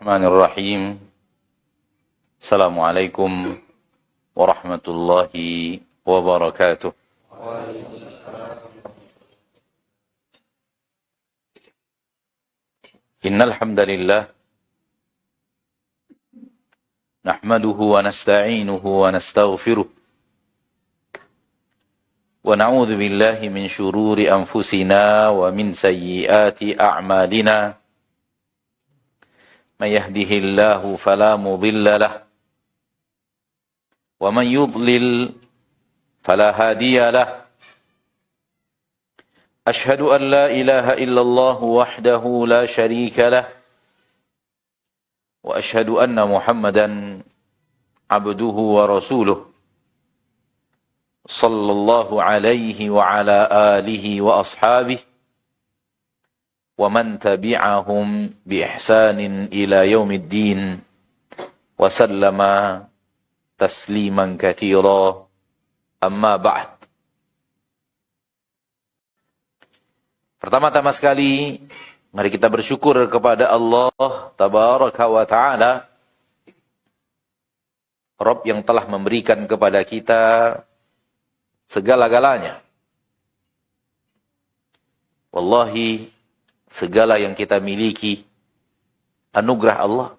Bismillahirrahmanirrahim. Assalamualaikum warahmatullahi wabarakatuh. Innal hamdalillah nahmaduhu wa nasta'inuhu wa nastaghfiruh wa na'udzu billahi min shururi anfusina wa min sayyiati a'malina. من يهده الله فلا مضل له ومن يضلل فلا هادي له أشهد أن لا إله إلا الله وحده لا شريك له وأشهد أن محمدا عبده ورسوله صلى الله عليه وعلى آله وأصحابه ومن تبعهم بإحسان إلى يوم الدين وسلم تسليما كثيرا أما بعد. Pertama-tama sekali, mari kita bersyukur kepada Allah Tabaraka wa Ta'ala, Rabb yang telah memberikan kepada kita segala-galanya. Wallahi, segala yang kita miliki anugerah Allah.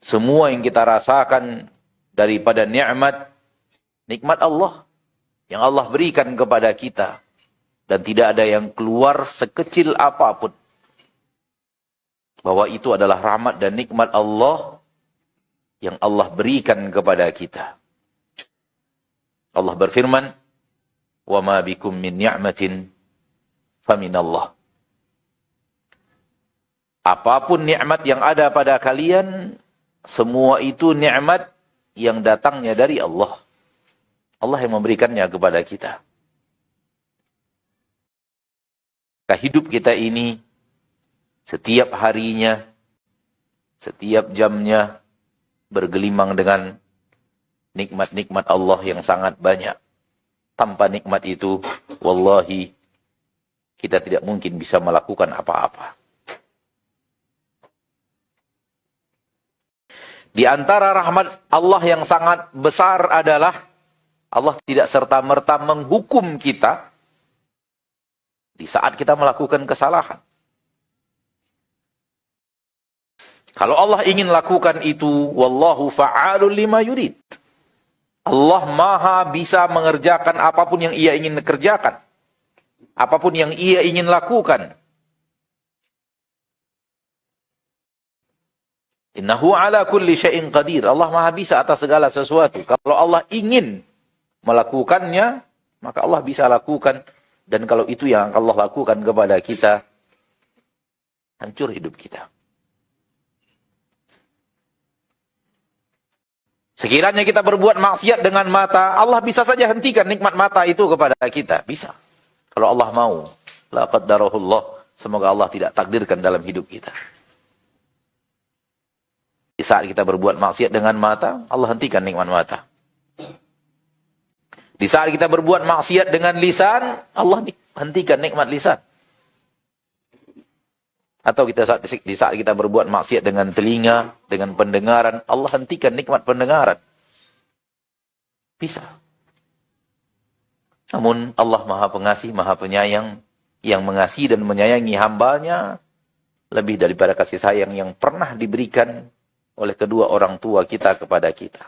Semua yang kita rasakan daripada nikmat Allah yang Allah berikan kepada kita, dan tidak ada yang keluar sekecil apapun, bahwa itu adalah rahmat dan nikmat Allah yang Allah berikan kepada kita. Allah berfirman, "Wa ma bikum min ni'matin faminallah." Apapun nikmat yang ada pada kalian, semua itu nikmat yang datangnya dari Allah. Allah yang memberikannya kepada kita. Hidup kita ini, setiap harinya, setiap jamnya, bergelimang dengan nikmat-nikmat Allah yang sangat banyak. Tanpa nikmat itu, wallahi, kita tidak mungkin bisa melakukan apa-apa. Di antara rahmat Allah yang sangat besar adalah Allah tidak serta-merta menghukum kita di saat kita melakukan kesalahan. Kalau Allah ingin lakukan itu, wallahu fa'alul lima yurid. Allah maha bisa mengerjakan apapun yang ia ingin kerjakan. Apapun yang ia ingin lakukan. Innahu ala kulli syai'in qadir. Allah maha bisa atas segala sesuatu. Kalau Allah ingin melakukannya, maka Allah bisa lakukan. Dan kalau itu yang Allah lakukan kepada kita, hancur hidup kita. Sekiranya kita berbuat maksiat dengan mata, Allah bisa saja hentikan nikmat mata itu kepada kita. Bisa. Kalau Allah mau, la qaddarahullah, semoga Allah tidak takdirkan dalam hidup kita. Di saat kita berbuat maksiat dengan mata, Allah hentikan nikmat mata. Di saat kita berbuat maksiat dengan lisan, Allah hentikan nikmat lisan. Atau di saat kita berbuat maksiat dengan telinga, dengan pendengaran, Allah hentikan nikmat pendengaran. Bisa. Namun Allah maha pengasih, maha penyayang, yang mengasihi dan menyayangi hambanya lebih daripada kasih sayang yang pernah diberikan oleh kedua orang tua kita kepada kita.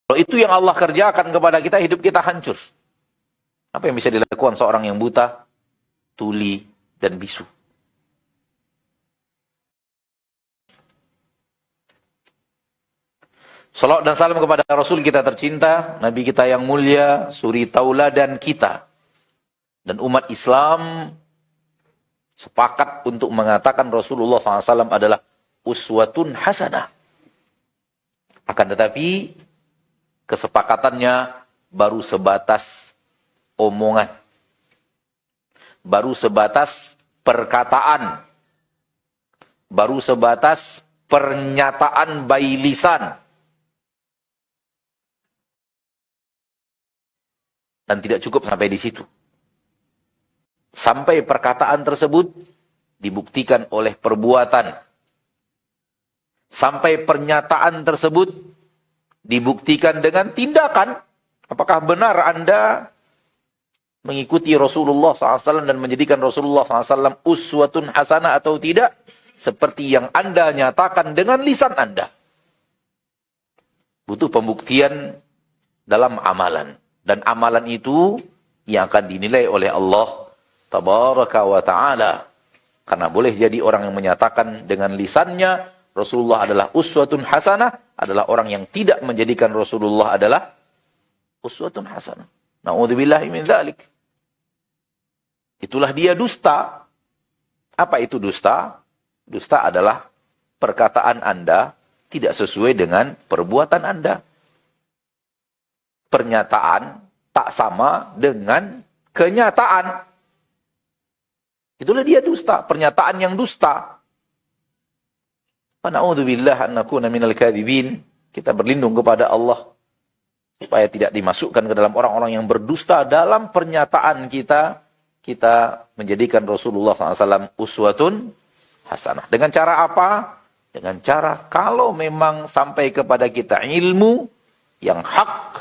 Kalau itu yang Allah kerjakan kepada kita, hidup kita hancur. Apa yang bisa dilakukan seorang yang buta, tuli, dan bisu? Salawat dan salam kepada Rasul kita tercinta, Nabi kita yang mulia, suri tauladan kita. Dan umat Islam sepakat untuk mengatakan Rasulullah SAW adalah uswatun hasanah. Akan tetapi, kesepakatannya baru sebatas omongan. Baru sebatas perkataan. Baru sebatas pernyataan by lisan. Dan tidak cukup sampai di situ. Sampai perkataan tersebut dibuktikan oleh perbuatan. Sampai pernyataan tersebut dibuktikan dengan tindakan. Apakah benar Anda mengikuti Rasulullah SAW dan menjadikan Rasulullah SAW uswatun hasanah atau tidak? Seperti yang Anda nyatakan dengan lisan Anda. Butuh pembuktian dalam amalan. Dan amalan itu yang akan dinilai oleh Allah Tabaraka wa ta'ala. Karena boleh jadi orang yang menyatakan dengan lisannya Rasulullah adalah uswatun hasanah, adalah orang yang tidak menjadikan Rasulullah adalah uswatun hasanah. Na'udzubillahi min dzalik. Itulah dia dusta. Apa itu dusta? Dusta adalah perkataan Anda tidak sesuai dengan perbuatan Anda. Pernyataan tak sama dengan kenyataan. Itulah dia dusta, pernyataan yang dusta. Na'udzubillah an nakuna minal kadhibin. Kita berlindung kepada Allah supaya tidak dimasukkan ke dalam orang-orang yang berdusta dalam pernyataan kita. Kita menjadikan Rasulullah SAW uswatun hasanah. Dengan cara apa? Dengan cara kalau memang sampai kepada kita ilmu yang hak,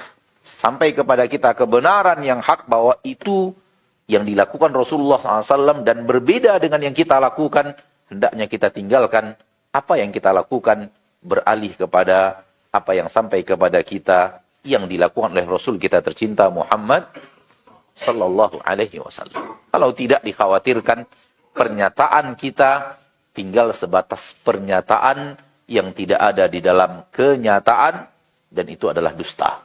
sampai kepada kita kebenaran yang hak bahwa itu yang dilakukan Rasulullah SAW dan berbeda dengan yang kita lakukan, hendaknya kita tinggalkan apa yang kita lakukan, beralih kepada apa yang sampai kepada kita yang dilakukan oleh Rasul kita tercinta Muhammad sallallahu alaihi wasallam. Kalau tidak dikhawatirkan pernyataan kita tinggal sebatas pernyataan yang tidak ada di dalam kenyataan, dan itu adalah dusta.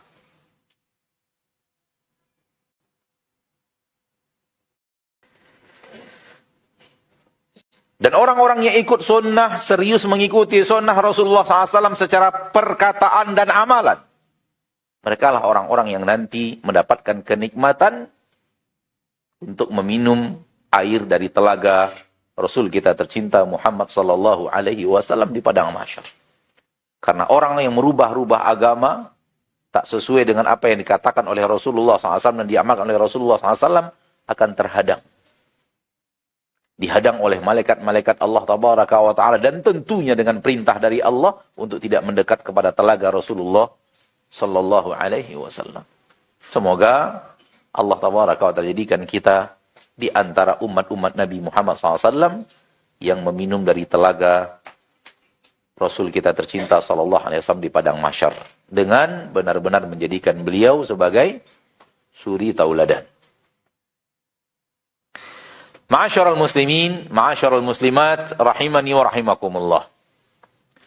Dan orang-orang yang ikut sunnah, serius mengikuti sunnah Rasulullah SAW secara perkataan dan amalan. Mereka lah orang-orang yang nanti mendapatkan kenikmatan untuk meminum air dari telaga Rasul kita tercinta Muhammad SAW di padang mahsyar. Karena orang yang merubah-rubah agama, tak sesuai dengan apa yang dikatakan oleh Rasulullah SAW dan diamalkan oleh Rasulullah SAW, akan terhadang. Dihadang oleh malaikat-malaikat Allah Tabaraka wa Ta'ala, dan tentunya dengan perintah dari Allah untuk tidak mendekat kepada telaga Rasulullah sallallahu alaihi wasallam. Semoga Allah Tabaraka wa Ta'ala jadikan kita di antara umat-umat Nabi Muhammad SAW yang meminum dari telaga Rasul kita tercinta sallallahu alaihi wasallam di padang mahsyar, dengan benar-benar menjadikan beliau sebagai suri tauladan. Ma'asyiral muslimin, ma'asyiral muslimat, rahimani wa rahimakumullah.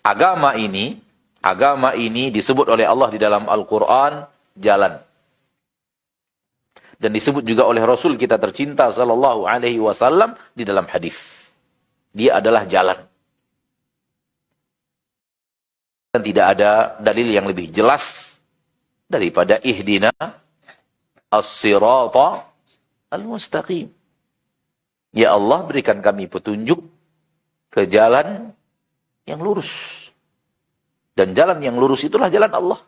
Agama ini disebut oleh Allah di dalam Al-Quran jalan. Dan disebut juga oleh Rasul kita tercinta sallallahu alaihi wasallam di dalam hadis. Dia adalah jalan. Dan tidak ada dalil yang lebih jelas daripada ihdina as-sirata al-mustaqim. Ya Allah, berikan kami petunjuk ke jalan yang lurus. Dan jalan yang lurus itulah jalan Allah.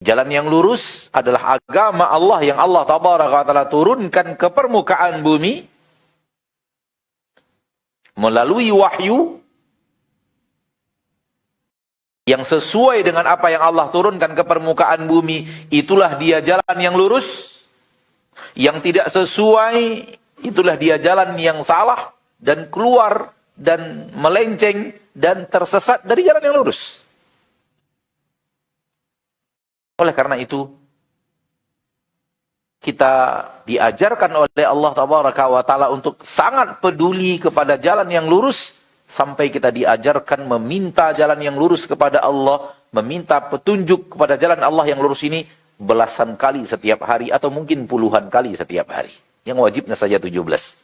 Jalan yang lurus adalah agama Allah yang Allah Tabaraka wa Ta'ala turunkan ke permukaan bumi melalui wahyu yang sesuai dengan apa yang Allah turunkan ke permukaan bumi. Itulah dia jalan yang lurus. Yang tidak sesuai, itulah dia jalan yang salah dan keluar dan melenceng dan tersesat dari jalan yang lurus. Oleh karena itu, kita diajarkan oleh Allah Tabaraka wa Ta'ala untuk sangat peduli kepada jalan yang lurus, sampai kita diajarkan meminta jalan yang lurus kepada Allah, meminta petunjuk kepada jalan Allah yang lurus ini belasan kali setiap hari, atau mungkin puluhan kali setiap hari. Yang wajibnya saja 17.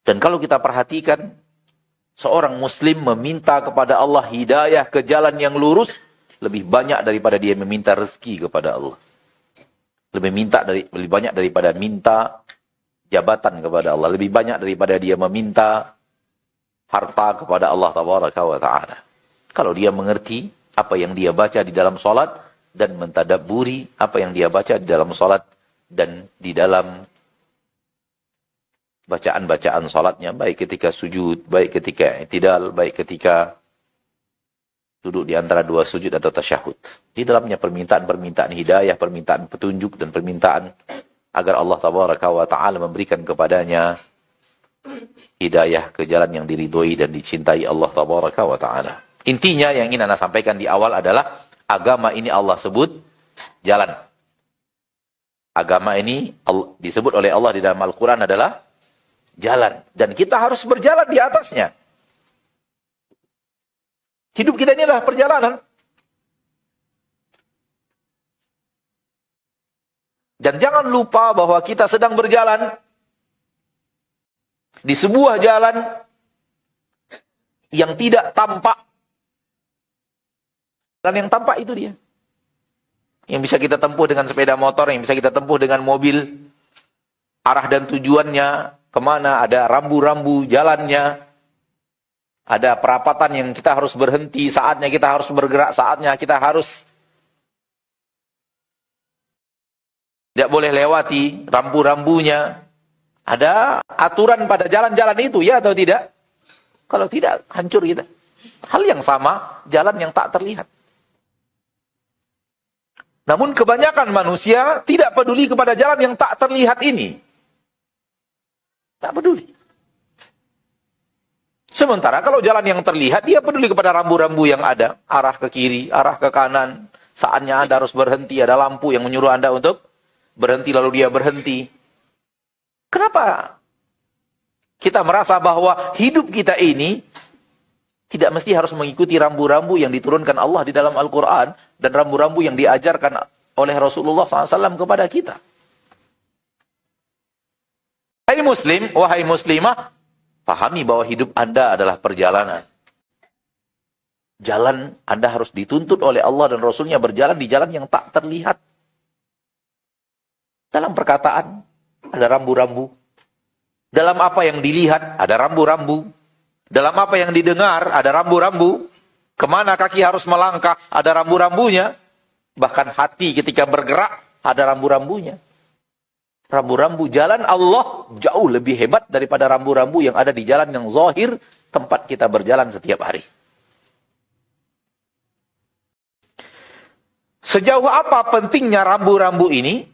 Dan kalau kita perhatikan, seorang muslim meminta kepada Allah hidayah ke jalan yang lurus lebih banyak daripada dia meminta rezeki kepada Allah. Lebih banyak daripada minta jabatan kepada Allah. Lebih banyak daripada dia meminta harta kepada Allah Tabaraka wa Ta'ala. Kalau dia mengerti apa yang dia baca di dalam salat dan mentadabburi apa yang dia baca di dalam salat dan di dalam bacaan-bacaan salatnya, baik ketika sujud, baik ketika i'tidal, baik ketika duduk di antara dua sujud atau tasyahud. Di dalamnya permintaan-permintaan hidayah, permintaan petunjuk, dan permintaan agar Allah Tabaraka wa Ta'ala memberikan kepadanya hidayah ke jalan yang diridhoi dan dicintai Allah Tabaraka wa Ta'ala. Intinya yang ingin Anda sampaikan di awal adalah agama ini Allah sebut jalan. Agama ini disebut oleh Allah di dalam Al-Quran adalah jalan. Dan kita harus berjalan di atasnya. Hidup kita ini adalah perjalanan. Dan jangan lupa bahwa kita sedang berjalan di sebuah jalan yang tidak tampak. Jalan yang tampak itu dia. Yang bisa kita tempuh dengan sepeda motor, yang bisa kita tempuh dengan mobil. Arah dan tujuannya kemana, ada rambu-rambu jalannya. Ada perapatan yang kita harus berhenti, saatnya kita harus bergerak, saatnya kita harus tidak boleh lewati rambu-rambunya. Ada aturan pada jalan-jalan itu, ya atau tidak? Kalau tidak, hancur kita. Hal yang sama, jalan yang tak terlihat. Namun kebanyakan manusia tidak peduli kepada jalan yang tak terlihat ini. Tak peduli. Sementara kalau jalan yang terlihat, dia peduli kepada rambu-rambu yang ada. Arah ke kiri, arah ke kanan. Saatnya Anda harus berhenti, ada lampu yang menyuruh Anda untuk berhenti, lalu dia berhenti. Kenapa kita merasa bahwa hidup kita ini tidak mesti harus mengikuti rambu-rambu yang diturunkan Allah di dalam Al-Quran dan rambu-rambu yang diajarkan oleh Rasulullah SAW kepada kita? Hai Muslim, wahai Muslimah, pahami bahwa hidup Anda adalah perjalanan. Jalan Anda harus dituntut oleh Allah dan Rasulnya berjalan di jalan yang tak terlihat. Dalam perkataan, ada rambu-rambu. Dalam apa yang dilihat, ada rambu-rambu. Dalam apa yang didengar, ada rambu-rambu. Kemana kaki harus melangkah, ada rambu-rambunya. Bahkan hati ketika bergerak, ada rambu-rambunya. Rambu-rambu jalan Allah jauh lebih hebat daripada rambu-rambu yang ada di jalan yang zahir, tempat kita berjalan setiap hari. Sejauh apa pentingnya rambu-rambu ini?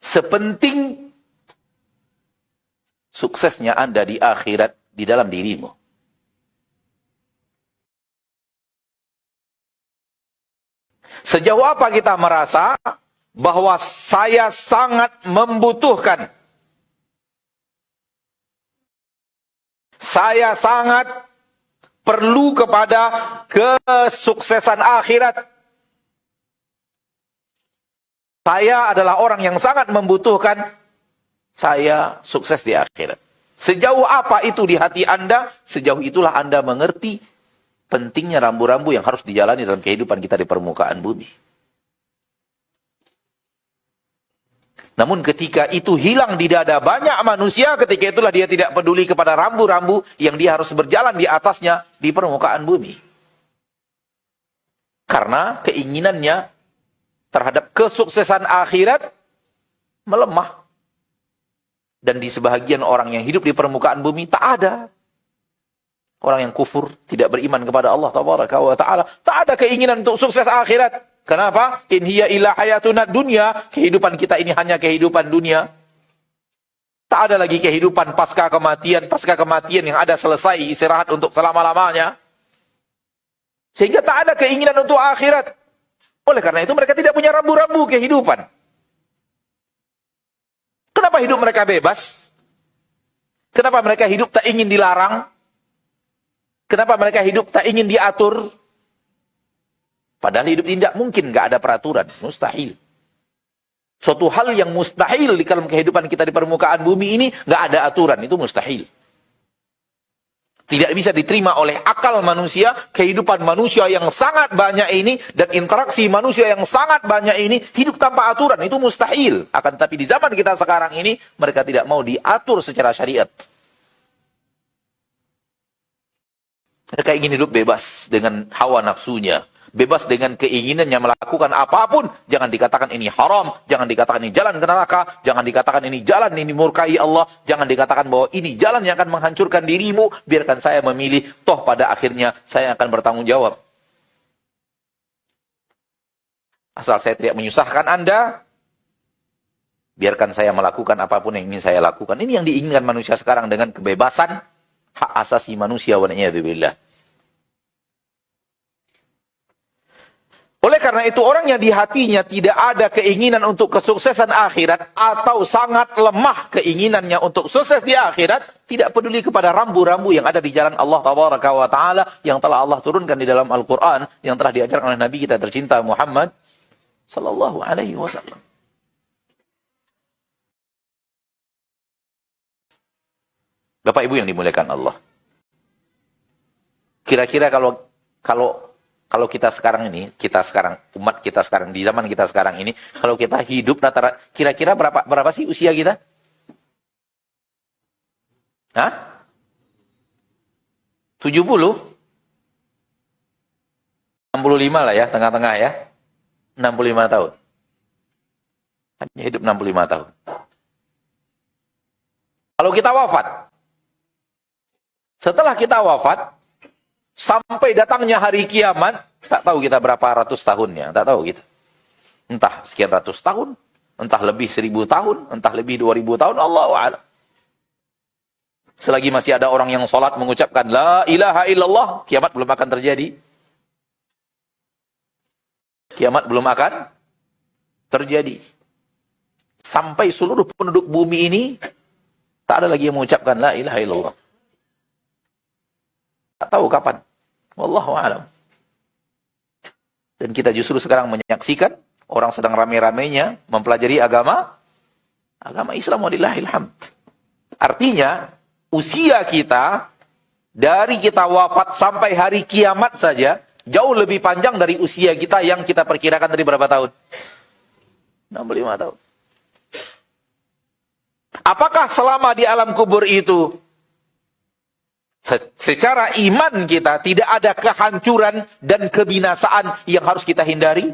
Sepenting suksesnya Anda di akhirat di dalam dirimu. Sejauh apa kita merasa bahwa saya sangat membutuhkan, saya sangat perlu kepada kesuksesan akhirat. Saya adalah orang yang sangat membutuhkan, saya sukses di akhirat. Sejauh apa itu di hati Anda, sejauh itulah Anda mengerti pentingnya rambu-rambu yang harus dijalani dalam kehidupan kita di permukaan bumi. Namun ketika itu hilang di dada banyak manusia, ketika itulah dia tidak peduli kepada rambu-rambu yang dia harus berjalan di atasnya di permukaan bumi. Karena keinginannya terhadap kesuksesan akhirat melemah. Dan di sebahagian orang yang hidup di permukaan bumi tak ada. Orang yang kufur, tidak beriman kepada Allah Tabaraka wa Ta'ala, tak ada keinginan untuk sukses akhirat. Kenapa? In hiya illa hayatuna dunya. Kehidupan kita ini hanya kehidupan dunia. Tak ada lagi kehidupan pasca kematian. Pasca kematian yang ada selesai istirahat untuk selama-lamanya. Sehingga tak ada keinginan untuk akhirat. Oleh karena itu mereka tidak punya rambu-rambu kehidupan. Kenapa hidup mereka bebas? Kenapa mereka hidup tak ingin dilarang? Kenapa mereka hidup tak ingin diatur? Padahal hidup tidak mungkin nggak ada peraturan. Mustahil. Suatu hal yang mustahil di dalam kehidupan kita di permukaan bumi ini nggak ada aturan. Itu mustahil. Tidak bisa diterima oleh akal manusia, kehidupan manusia yang sangat banyak ini, dan interaksi manusia yang sangat banyak ini, hidup tanpa aturan, itu mustahil. Akan tetapi di zaman kita sekarang ini, mereka tidak mau diatur secara syariat. Mereka ingin hidup bebas dengan hawa nafsunya. Bebas dengan keinginannya melakukan apapun. Jangan dikatakan ini haram. Jangan dikatakan ini jalan ke neraka. Jangan dikatakan ini jalan ini murkai Allah. Jangan dikatakan bahwa ini jalan yang akan menghancurkan dirimu. Biarkan saya memilih. Toh pada akhirnya saya akan bertanggung jawab. Asal saya tidak menyusahkan Anda. Biarkan saya melakukan apapun yang ingin saya lakukan. Ini yang diinginkan manusia sekarang dengan kebebasan. Hak asasi manusia wa na'udzubillah. Oleh karena itu orang yang di hatinya tidak ada keinginan untuk kesuksesan akhirat atau sangat lemah keinginannya untuk sukses di akhirat, tidak peduli kepada rambu-rambu yang ada di jalan Allah Tabaraka wa Ta'ala yang telah Allah turunkan di dalam Al-Quran, yang telah diajarkan oleh Nabi kita tercinta Muhammad Sallallahu Alaihi Wasallam. Bapak Ibu yang dimuliakan Allah. Kira-kira kalau kita sekarang ini, umat kita sekarang, di zaman kita sekarang ini, kalau kita hidup rata-rata, kira-kira berapa sih usia kita? Hah? 70? 65 lah ya, tengah-tengah ya. 65 tahun. Hanya hidup 65 tahun. Kalau kita wafat, setelah kita wafat, sampai datangnya hari kiamat, tak tahu kita berapa ratus tahunnya, tak tahu kita. Entah sekian ratus tahun, entah lebih 1000 tahun, entah lebih 2000 tahun, Allahu a'lam. Selagi masih ada orang yang sholat mengucapkan la ilaha illallah, kiamat belum akan terjadi. Kiamat belum akan terjadi. Sampai seluruh penduduk bumi ini, tak ada lagi yang mengucapkan la ilaha illallah. Tak tahu kapan. Wallahu a'lam. Dan kita justru sekarang menyaksikan orang sedang rame-ramenya mempelajari agama Islam, walillahil hamd. Artinya usia kita dari kita wafat sampai hari kiamat saja jauh lebih panjang dari usia kita yang kita perkirakan dari berapa tahun? 65 tahun. Apakah selama di alam kubur itu secara iman kita tidak ada kehancuran dan kebinasaan yang harus kita hindari?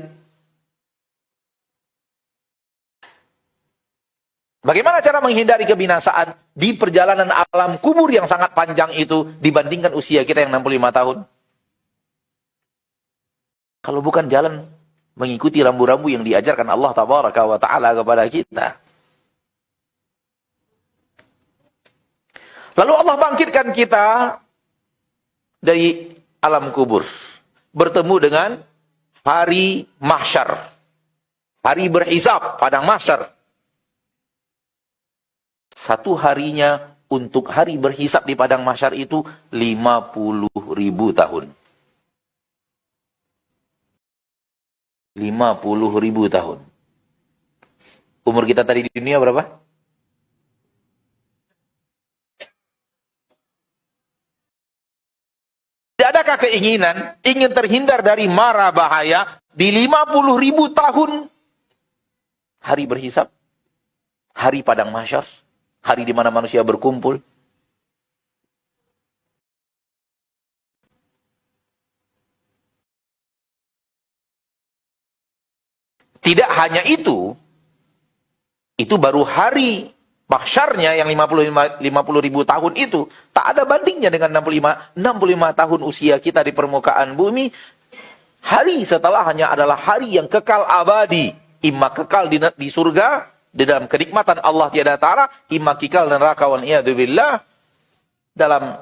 Bagaimana cara menghindari kebinasaan di perjalanan alam kubur yang sangat panjang itu dibandingkan usia kita yang 65 tahun? Kalau bukan jalan mengikuti rambu-rambu yang diajarkan Allah Tabaraka wa Ta'ala kepada kita. Lalu Allah bangkitkan kita dari alam kubur. Bertemu dengan hari mahsyar. Hari berhisab, padang mahsyar. Satu harinya untuk hari berhisab di padang mahsyar itu 50.000 tahun. 50.000 tahun. Umur kita tadi di dunia berapa? Tidak adakah keinginan, ingin terhindar dari mara bahaya di 50.000 tahun hari berhisab, hari padang mahsyar, hari di mana manusia berkumpul? Tidak hanya itu baru hari mahsyarnya yang 50.000 tahun itu tak ada bandingnya dengan 65 tahun usia kita di permukaan bumi. Hari setelahnya adalah hari yang kekal abadi, imma kekal di surga di dalam kenikmatan Allah tiada tara, imma kekal neraka wal iyadu billah dalam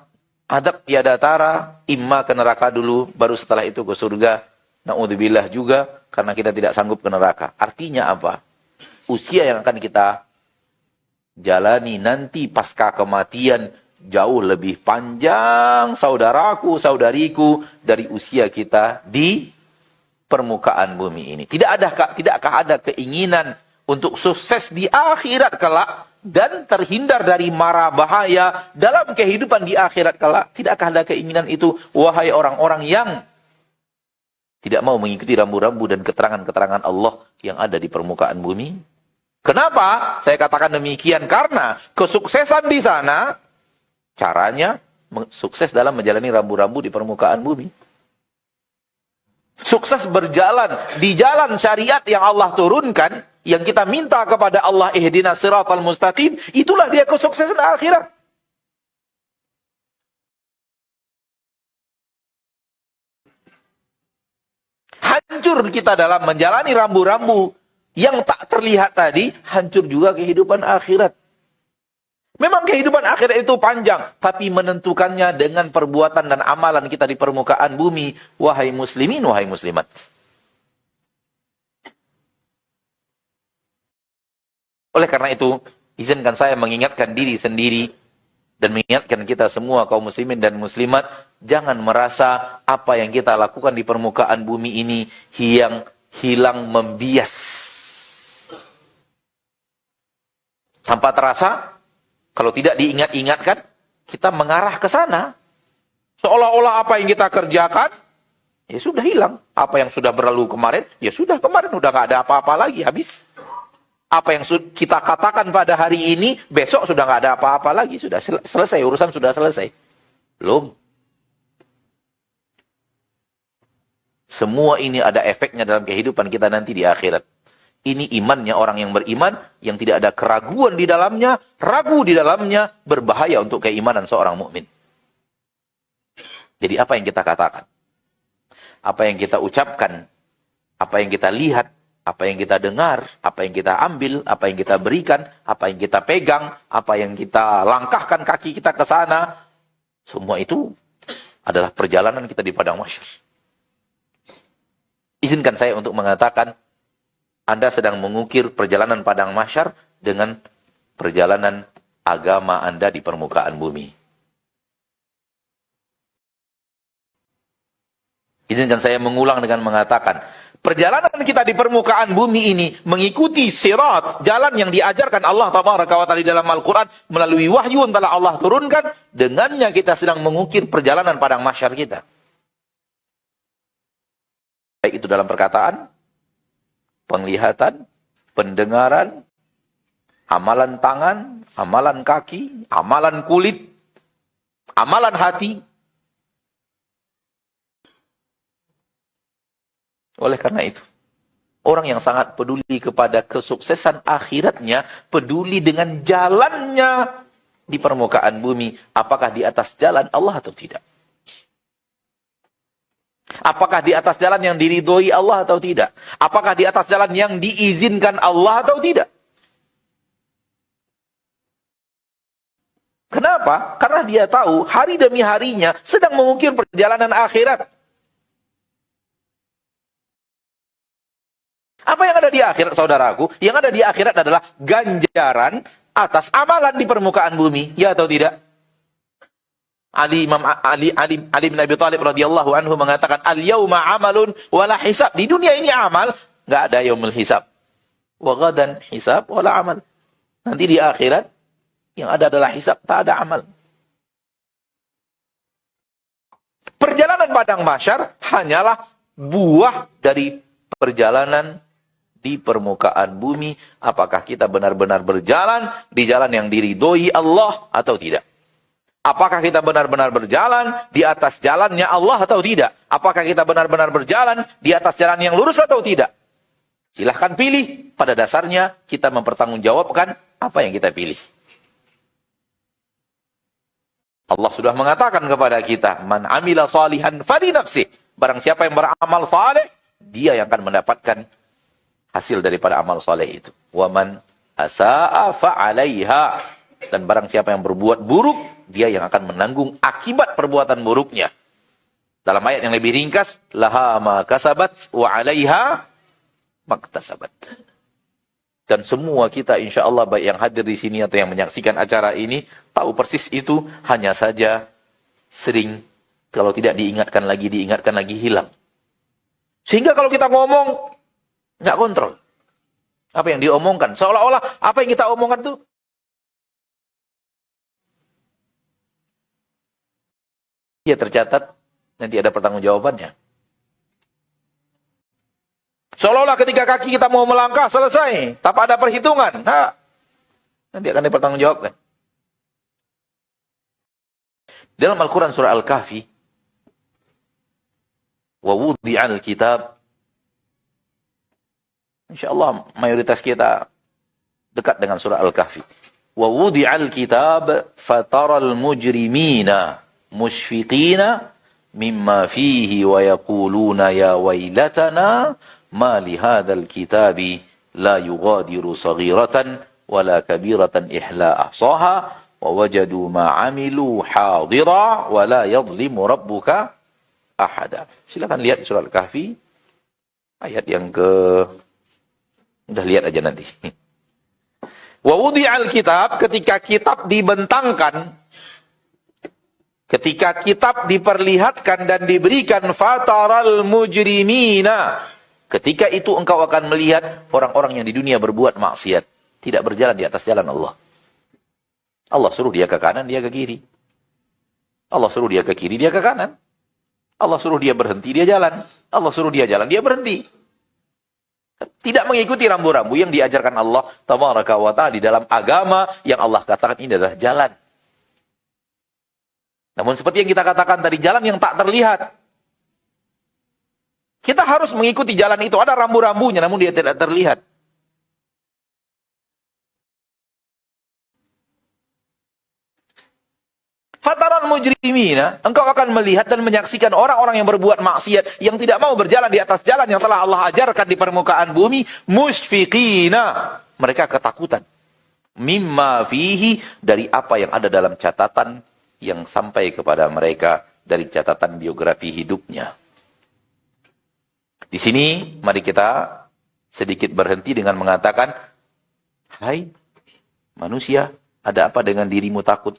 adab tiada tara, imma ke neraka dulu baru setelah itu ke surga. Na'udzubillah juga karena kita tidak sanggup ke neraka. Artinya apa? Usia yang akan kita jalani nanti pasca kematian jauh lebih panjang, saudaraku, saudariku, dari usia kita di permukaan bumi ini. Tidakkah ada keinginan untuk sukses di akhirat kelak dan terhindar dari mara bahaya dalam kehidupan di akhirat kelak? Tidakkah ada keinginan itu, wahai orang-orang yang tidak mau mengikuti rambu-rambu dan keterangan-keterangan Allah yang ada di permukaan bumi? Kenapa saya katakan demikian? Karena kesuksesan di sana caranya sukses dalam menjalani rambu-rambu di permukaan bumi. Sukses berjalan di jalan syariat yang Allah turunkan, yang kita minta kepada Allah, ihdinas siratal mustaqim, itulah dia kesuksesan akhirat. Hancur kita dalam menjalani rambu-rambu yang tak terlihat tadi, hancur juga kehidupan akhirat. Memang kehidupan akhirat itu panjang, tapi menentukannya dengan perbuatan dan amalan kita di permukaan bumi. Wahai muslimin, wahai muslimat. Oleh karena itu, izinkan saya mengingatkan diri sendiri dan mengingatkan kita semua kaum muslimin dan muslimat, jangan merasa apa yang kita lakukan di permukaan bumi ini yang hilang membias. Tanpa terasa, kalau tidak diingat-ingatkan, kita mengarah ke sana. Seolah-olah apa yang kita kerjakan, ya sudah hilang. Apa yang sudah berlalu kemarin, ya sudah kemarin, udah gak ada apa-apa lagi, habis. Apa yang kita katakan pada hari ini, besok sudah gak ada apa-apa lagi. Sudah selesai, urusan sudah selesai. Belum. Semua ini ada efeknya dalam kehidupan kita nanti di akhirat. Ini imannya orang yang beriman, yang tidak ada keraguan di dalamnya, ragu di dalamnya, berbahaya untuk keimanan seorang mukmin. Jadi apa yang kita katakan? Apa yang kita ucapkan? Apa yang kita lihat? Apa yang kita dengar? Apa yang kita ambil? Apa yang kita berikan? Apa yang kita pegang? Apa yang kita langkahkan kaki kita ke sana? Semua itu adalah perjalanan kita di padang mahsyar. Izinkan saya untuk mengatakan, Anda sedang mengukir perjalanan padang mahsyar dengan perjalanan agama Anda di permukaan bumi. Izinkan saya mengulang dengan mengatakan, perjalanan kita di permukaan bumi ini mengikuti sirat, jalan yang diajarkan Allah Tabaraka wa Ta'ala di dalam Al-Quran melalui wahyu yang telah Allah turunkan. Dengannya kita sedang mengukir perjalanan padang mahsyar kita. Baik itu dalam perkataan, penglihatan, pendengaran, amalan tangan, amalan kaki, amalan kulit, amalan hati. Oleh karena itu, orang yang sangat peduli kepada kesuksesan akhiratnya, peduli dengan jalannya di permukaan bumi, apakah di atas jalan Allah atau tidak. Apakah di atas jalan yang diridhoi Allah atau tidak? Apakah di atas jalan yang diizinkan Allah atau tidak? Kenapa? Karena dia tahu hari demi harinya sedang mengukir perjalanan akhirat. Apa yang ada di akhirat, saudaraku? Yang ada di akhirat adalah ganjaran atas amalan di permukaan bumi. Ya atau tidak? Ali bin Abi Thalib radhiyallahu anhu mengatakan, al-yauma amalun wala hisab. Di dunia ini amal, nggak ada yaumul hisab. Wa ghadan hisab wala amal. Nanti di akhirat yang ada adalah hisab, tak ada amal. Perjalanan padang mahsyar hanyalah buah dari perjalanan di permukaan bumi. Apakah kita benar-benar berjalan di jalan yang diridhoi Allah atau tidak? Apakah kita benar-benar berjalan di atas jalannya Allah atau tidak? Apakah kita benar-benar berjalan di atas jalan yang lurus atau tidak? Silahkan pilih. Pada dasarnya kita mempertanggungjawabkan apa yang kita pilih. Allah sudah mengatakan kepada kita, man amila salihan fali nafsih. Barang siapa yang beramal saleh, dia yang akan mendapatkan hasil daripada amal saleh itu. Wa man asaa fa 'alaiha. Dan barang siapa yang berbuat buruk, dia yang akan menanggung akibat perbuatan buruknya. Dalam ayat yang lebih ringkas, laha ma kasabat wa 'alaiha maktasabat. Dan semua kita insyaallah baik yang hadir di sini atau yang menyaksikan acara ini tahu persis itu, hanya saja sering kalau tidak diingatkan lagi hilang. Sehingga kalau kita ngomong nggak kontrol. Apa yang diomongkan seolah-olah apa yang kita omongkan tuh dia tercatat, nanti ada pertanggungjawabannya. Seolah-olah ketika kaki kita mau melangkah, selesai. Tanpa ada perhitungan. Nah, nanti akan dipertanggungjawabkan. Dalam Al-Quran surah Al-Kahfi, wa wudi'al kitab, insyaallah mayoritas kita dekat dengan surah Al-Kahfi. Wa wudi'al kitab fataral mujrimina mushfiqina mimma fihi wa yaquluna ya wailatana ma li hadzal kitabi la yughadiru saghiratan wala kabiratan illa ahsaha wa wajadu ma 'amilu hadira wa la yadhlimu rabbuka ahada. Silakan lihat surah Al-Kahfi ayat yang udah lihat aja nanti. Wa wudi'al kitab, ketika kitab dibentangkan, ketika kitab diperlihatkan dan diberikan, fataral mujrimina, ketika itu engkau akan melihat orang-orang yang di dunia berbuat maksiat, tidak berjalan di atas jalan Allah. Allah suruh dia ke kanan, dia ke kiri. Allah suruh dia ke kiri, dia ke kanan. Allah suruh dia berhenti, dia jalan. Allah suruh dia jalan, dia berhenti. Tidak mengikuti rambu-rambu yang diajarkan Allah Tabaraka wa Ta'ala di dalam agama yang Allah katakan ini adalah jalan. Namun seperti yang kita katakan tadi, jalan yang tak terlihat. Kita harus mengikuti jalan itu. Ada rambu-rambunya, namun dia tidak terlihat. Fataral mujrimina, engkau akan melihat dan menyaksikan orang-orang yang berbuat maksiat, yang tidak mau berjalan di atas jalan yang telah Allah ajarkan di permukaan bumi, musyfiqina, mereka ketakutan. Mimma fihi, dari apa yang ada dalam catatan yang sampai kepada mereka dari catatan biografi hidupnya. Di sini mari kita sedikit berhenti dengan mengatakan, hai manusia, ada apa dengan dirimu takut?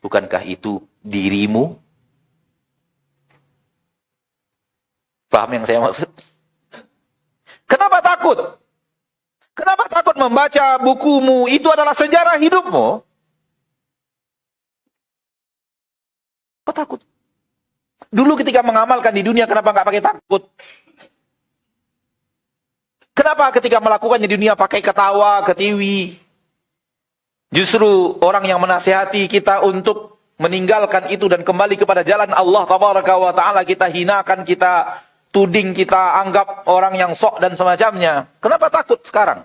Bukankah itu dirimu? Paham yang saya maksud? Kenapa takut? Kenapa takut membaca bukumu? Itu adalah sejarah hidupmu. Kok takut? Dulu ketika mengamalkan di dunia, kenapa nggak pakai takut? Kenapa ketika melakukannya di dunia pakai ketawa, ketiwi? Justru orang yang menasihati kita untuk meninggalkan itu dan kembali kepada jalan Allah Tabaraka wa Ta'ala, kita hinakan, kita tuding, kita anggap orang yang sok dan semacamnya. Kenapa takut sekarang?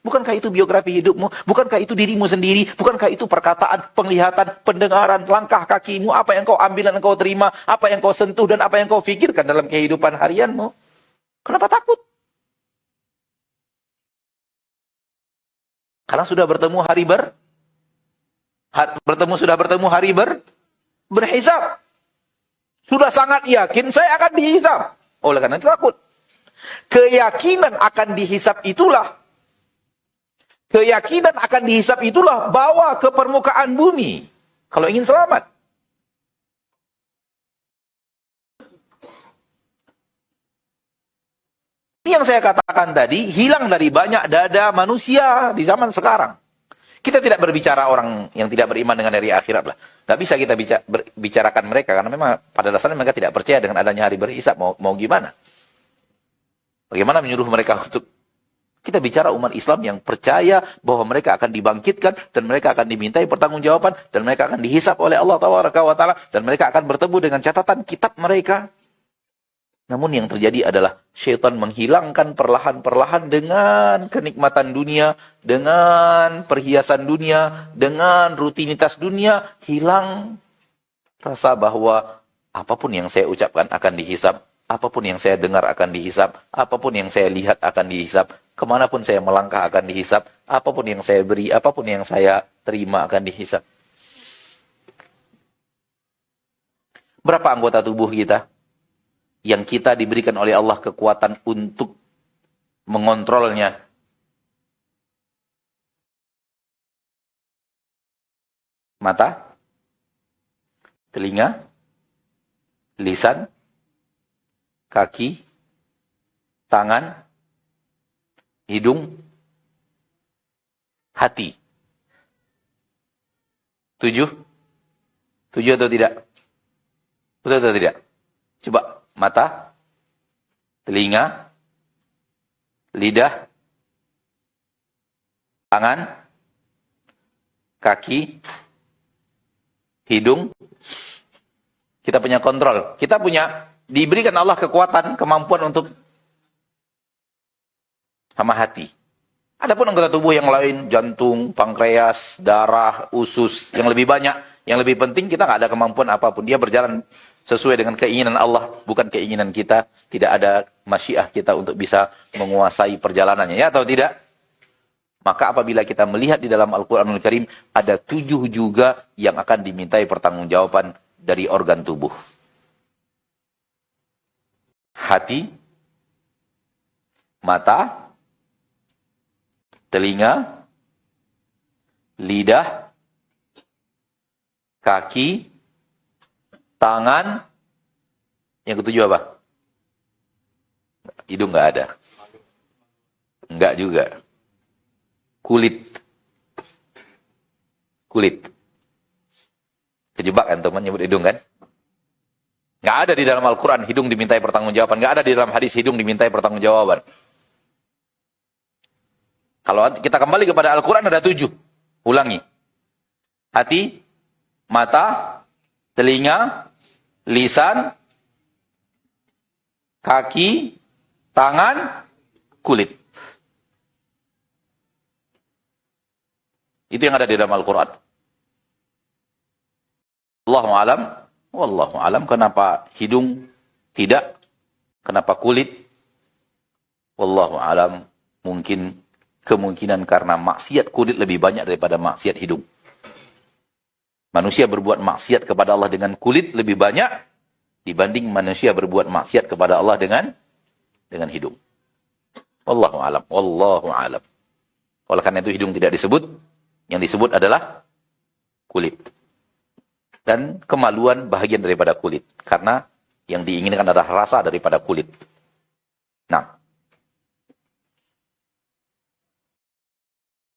Bukankah itu biografi hidupmu? Bukankah itu dirimu sendiri? Bukankah itu perkataan, penglihatan, pendengaran, langkah kakimu, apa yang kau ambil dan kau terima, apa yang kau sentuh dan apa yang kau fikirkan dalam kehidupan harianmu? Kenapa takut? Karena sudah bertemu hari berhisab. Sudah sangat yakin saya akan dihisab. Oleh karena itu takut. Keyakinan akan dihisab itulah bawa ke permukaan bumi. Kalau ingin selamat. Ini yang saya katakan tadi, hilang dari banyak dada manusia di zaman sekarang. Kita tidak berbicara orang yang tidak beriman dengan hari akhirat lah. Nggak bisa kita bicarakan mereka, karena memang pada dasarnya mereka tidak percaya dengan adanya hari berhisab. Mau gimana? Bagaimana menyuruh mereka untuk... Kita bicara umat Islam yang percaya bahwa mereka akan dibangkitkan, dan mereka akan dimintai pertanggungjawaban, dan mereka akan dihisab oleh Allah Ta'ala, dan mereka akan bertemu dengan catatan kitab mereka. Namun yang terjadi adalah syaitan menghilangkan perlahan-perlahan dengan kenikmatan dunia, dengan perhiasan dunia, dengan rutinitas dunia, hilang rasa bahwa apapun yang saya ucapkan akan dihisab, apapun yang saya dengar akan dihisab, apapun yang saya lihat akan dihisab, kemanapun saya melangkah akan dihisab, apapun yang saya beri, apapun yang saya terima akan dihisab. Berapa anggota tubuh kita yang kita diberikan oleh Allah kekuatan untuk mengontrolnya? Mata, telinga, lisan, kaki, tangan, hidung, hati. 7? 7 atau tidak? Betul atau tidak? Coba. Mata, telinga, lidah, tangan, kaki, hidung, kita punya kontrol. Kita diberikan Allah kekuatan, kemampuan untuk sama hati. Adapun anggota tubuh yang lain, jantung, pankreas, darah, usus, yang lebih banyak, yang lebih penting kita nggak ada kemampuan apapun. Dia berjalan sesuai dengan keinginan Allah, bukan keinginan kita. Tidak ada masyiah kita untuk bisa menguasai perjalanannya, ya atau tidak? Maka apabila kita melihat di dalam Al-Quranul Karim, ada 7 juga yang akan dimintai pertanggungjawaban dari organ tubuh. Hati, mata, telinga, lidah, kaki, tangan, yang ketujuh apa? Hidung nggak ada. Enggak juga. Kulit. Kejebak kan teman nyebut hidung kan? Nggak ada di dalam Al-Quran hidung dimintai pertanggungjawaban. Nggak ada di dalam hadis hidung dimintai pertanggungjawaban. Kalau kita kembali kepada Al-Quran ada 7. Ulangi. Hati, mata, telinga, lisan, kaki, tangan, kulit. Itu yang ada di dalam Al-Quran. Wallahu alam. Kenapa hidung tidak? Kenapa kulit? Wallahu alam. Kemungkinan karena maksiat kulit lebih banyak daripada maksiat hidung. Manusia berbuat maksiat kepada Allah dengan kulit lebih banyak dibanding manusia berbuat maksiat kepada Allah dengan hidung. Wallahu alam. Oleh karena itu hidung tidak disebut, yang disebut adalah kulit. Dan kemaluan bahagian daripada kulit, karena yang diinginkan adalah rasa daripada kulit. Nah,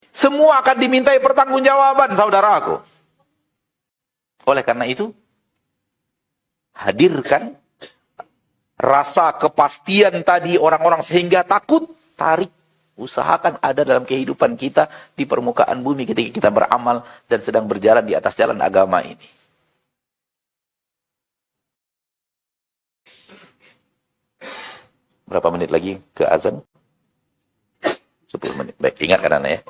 semua akan dimintai pertanggungjawaban, saudaraku. Oleh karena itu, hadirkan rasa kepastian tadi orang-orang sehingga takut, tarik, usahakan ada dalam kehidupan kita di permukaan bumi ketika kita beramal dan sedang berjalan di atas jalan agama ini. Berapa menit lagi ke azan? 10 menit. Baik, ingatkan anak ya.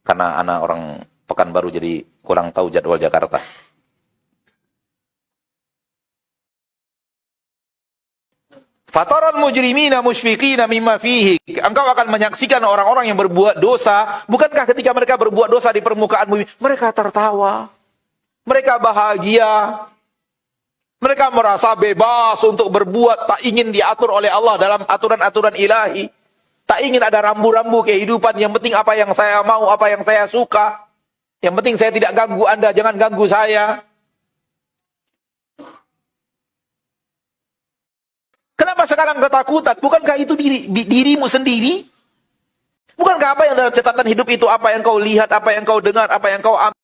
Karena anak orang Pekanbaru jadi kurang tahu jadwal Jakarta. Fataral mujrimina musyfiqina mimma fihi. Engkau akan menyaksikan orang-orang yang berbuat dosa. Bukankah ketika mereka berbuat dosa di permukaan bumi, mereka tertawa. Mereka bahagia. Mereka merasa bebas untuk berbuat, tak ingin diatur oleh Allah dalam aturan-aturan ilahi. Tak ingin ada rambu-rambu kehidupan. Yang penting apa yang saya mau, apa yang saya suka. Yang penting saya tidak ganggu Anda, jangan ganggu saya. Kenapa sekarang ketakutan? Bukankah itu dirimu sendiri? Bukankah apa yang dalam catatan hidup itu, apa yang kau lihat, apa yang kau dengar, apa yang kau ambil,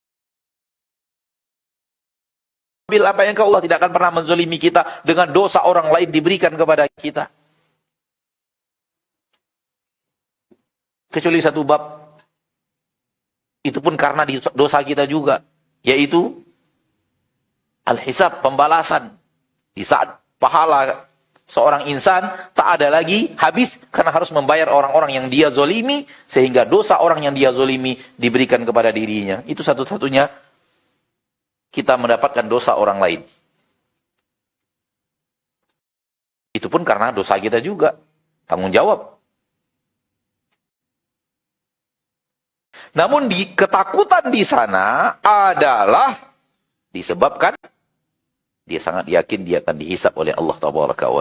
apa yang kau Allah tidak akan pernah menzolimi kita dengan dosa orang lain diberikan kepada kita. Kecuali satu bab. Itu pun karena dosa kita juga. Yaitu al-hisab, pembalasan. Di saat pahala seorang insan tak ada lagi, habis karena harus membayar orang-orang yang dia zolimi, sehingga dosa orang yang dia zolimi diberikan kepada dirinya. Itu satu-satunya kita mendapatkan dosa orang lain. Itu pun karena dosa kita juga. Tanggung jawab. Namun ketakutan di sana adalah disebabkan dia sangat yakin dia akan dihisab oleh Allah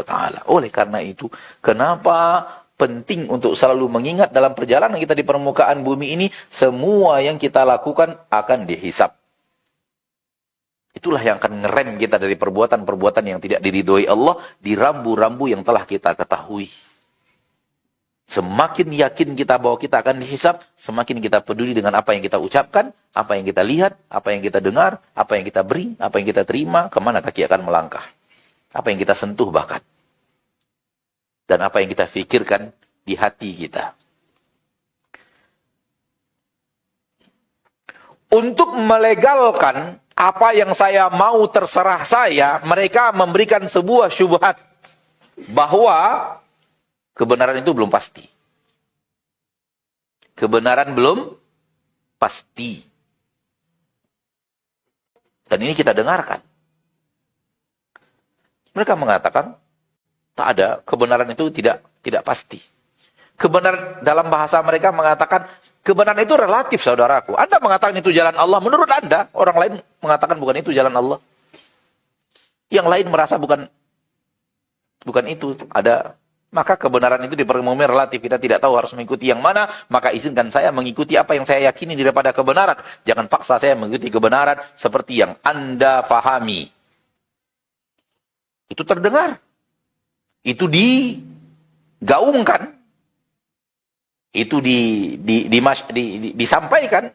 Taala. Oleh karena itu, kenapa penting untuk selalu mengingat dalam perjalanan kita di permukaan bumi ini, semua yang kita lakukan akan dihisab. Itulah yang akan ngerem kita dari perbuatan-perbuatan yang tidak diridhoi Allah di rambu-rambu yang telah kita ketahui. Semakin yakin kita bahwa kita akan dihisab, semakin kita peduli dengan apa yang kita ucapkan, apa yang kita lihat, apa yang kita dengar, apa yang kita beri, apa yang kita terima, kemana kaki akan melangkah. Apa yang kita sentuh bahkan. Dan apa yang kita fikirkan di hati kita. Untuk melegalkan apa yang saya mau terserah saya, mereka memberikan sebuah syubhat bahwa kebenaran itu belum pasti. Kebenaran belum pasti. Dan ini kita dengarkan. Mereka mengatakan, tak ada, kebenaran itu tidak pasti. Kebenaran dalam bahasa mereka mengatakan, kebenaran itu relatif, saudaraku. Anda mengatakan itu jalan Allah, menurut Anda, orang lain mengatakan bukan itu jalan Allah. Yang lain merasa bukan itu. Maka kebenaran itu diperumumkan relatif. Kita tidak tahu harus mengikuti yang mana, maka izinkan saya mengikuti apa yang saya yakini daripada kebenaran. Jangan paksa saya mengikuti kebenaran seperti yang Anda pahami. Itu terdengar. Itu digaungkan. Itu disampaikan.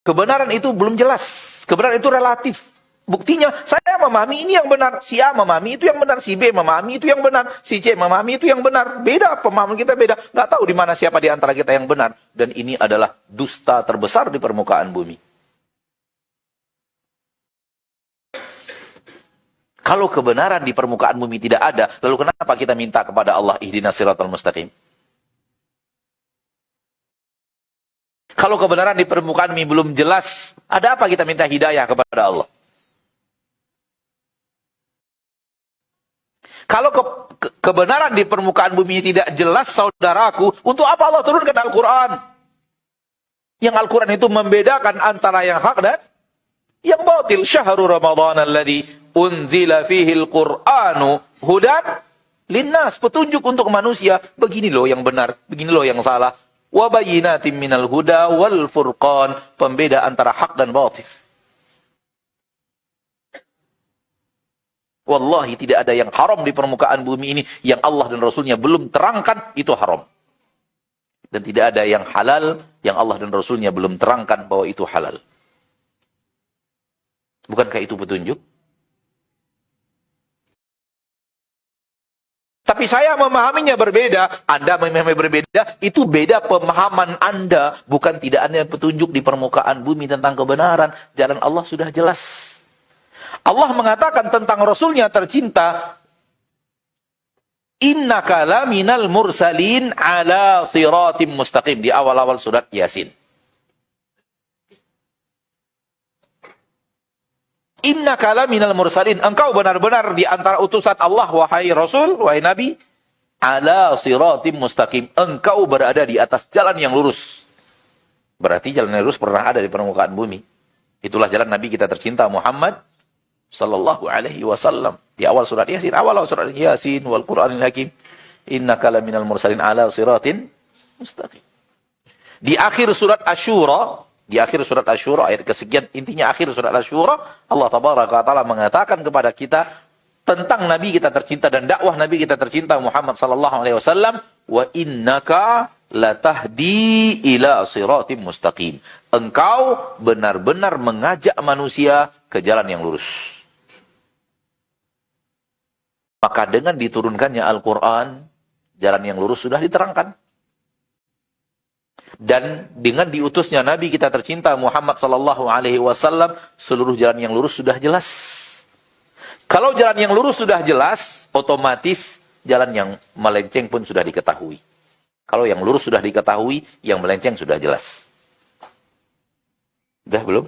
Kebenaran itu belum jelas. Kebenaran itu relatif. Buktinya, saya memahami ini yang benar. Si A memahami itu yang benar. Si B memahami itu yang benar. Si C memahami itu yang benar. Beda, pemahaman kita beda. Nggak tahu di mana siapa di antara kita yang benar. Dan ini adalah dusta terbesar di permukaan bumi. Kalau kebenaran di permukaan bumi tidak ada, lalu kenapa kita minta kepada Allah, ihdinas siratal mustaqim? Kalau kebenaran di permukaan bumi belum jelas, ada apa kita minta hidayah kepada Allah? Kalau kebenaran di permukaan bumi tidak jelas, saudaraku, untuk apa Allah turunkan Al-Quran? Yang Al-Quran itu membedakan antara yang hak dan yang batil. Syahrul Ramadan alladzi unzila fihi al-Qur'anu hudan linnas, petunjuk untuk manusia. Begini loh yang benar, begini loh yang salah. Wa bayyinatin minal huda wal furqan, pembeda antara hak dan batil. Wallahi tidak ada yang haram di permukaan bumi ini yang Allah dan Rasulnya belum terangkan, itu haram. Dan tidak ada yang halal yang Allah dan Rasulnya belum terangkan bahwa itu halal. Bukankah itu petunjuk? Tapi saya memahaminya berbeda, Anda memahami berbeda, itu beda pemahaman Anda. Bukan tidak ada petunjuk di permukaan bumi tentang kebenaran. Jalan Allah sudah jelas. Allah mengatakan tentang Rasulnya tercinta, innaka laminal mursalin ala siratim mustaqim, di awal-awal surat Yasin. Innaka laminal mursalin, engkau benar-benar di antara utusan Allah, wahai Rasul, wahai Nabi, ala siratim mustaqim, engkau berada di atas jalan yang lurus. Berarti jalan yang lurus pernah ada di permukaan bumi. Itulah jalan Nabi kita tercinta Muhammad sallallahu alaihi wasallam. Di awal surat Yasin, awal surat Yasin wal Qur'anil Hakim, innaka laminal mursalin ala siratin mustaqim. Di akhir surat Asy-Syura, ayat kesekian, intinya akhir surat Asy-Syura, Allah tabaraka wa taala mengatakan kepada kita tentang Nabi kita tercinta dan dakwah Nabi kita tercinta Muhammad sallallahu alaihi wasallam, wa innaka latahdi ila siratim mustaqim. Engkau benar-benar mengajak manusia ke jalan yang lurus. Maka dengan diturunkannya Al-Quran, jalan yang lurus sudah diterangkan. Dan dengan diutusnya Nabi kita tercinta Muhammad sallallahu alaihi wasallam, seluruh jalan yang lurus sudah jelas. Kalau jalan yang lurus sudah jelas, otomatis jalan yang melenceng pun sudah diketahui. Kalau yang lurus sudah diketahui, yang melenceng sudah jelas. Sudah belum?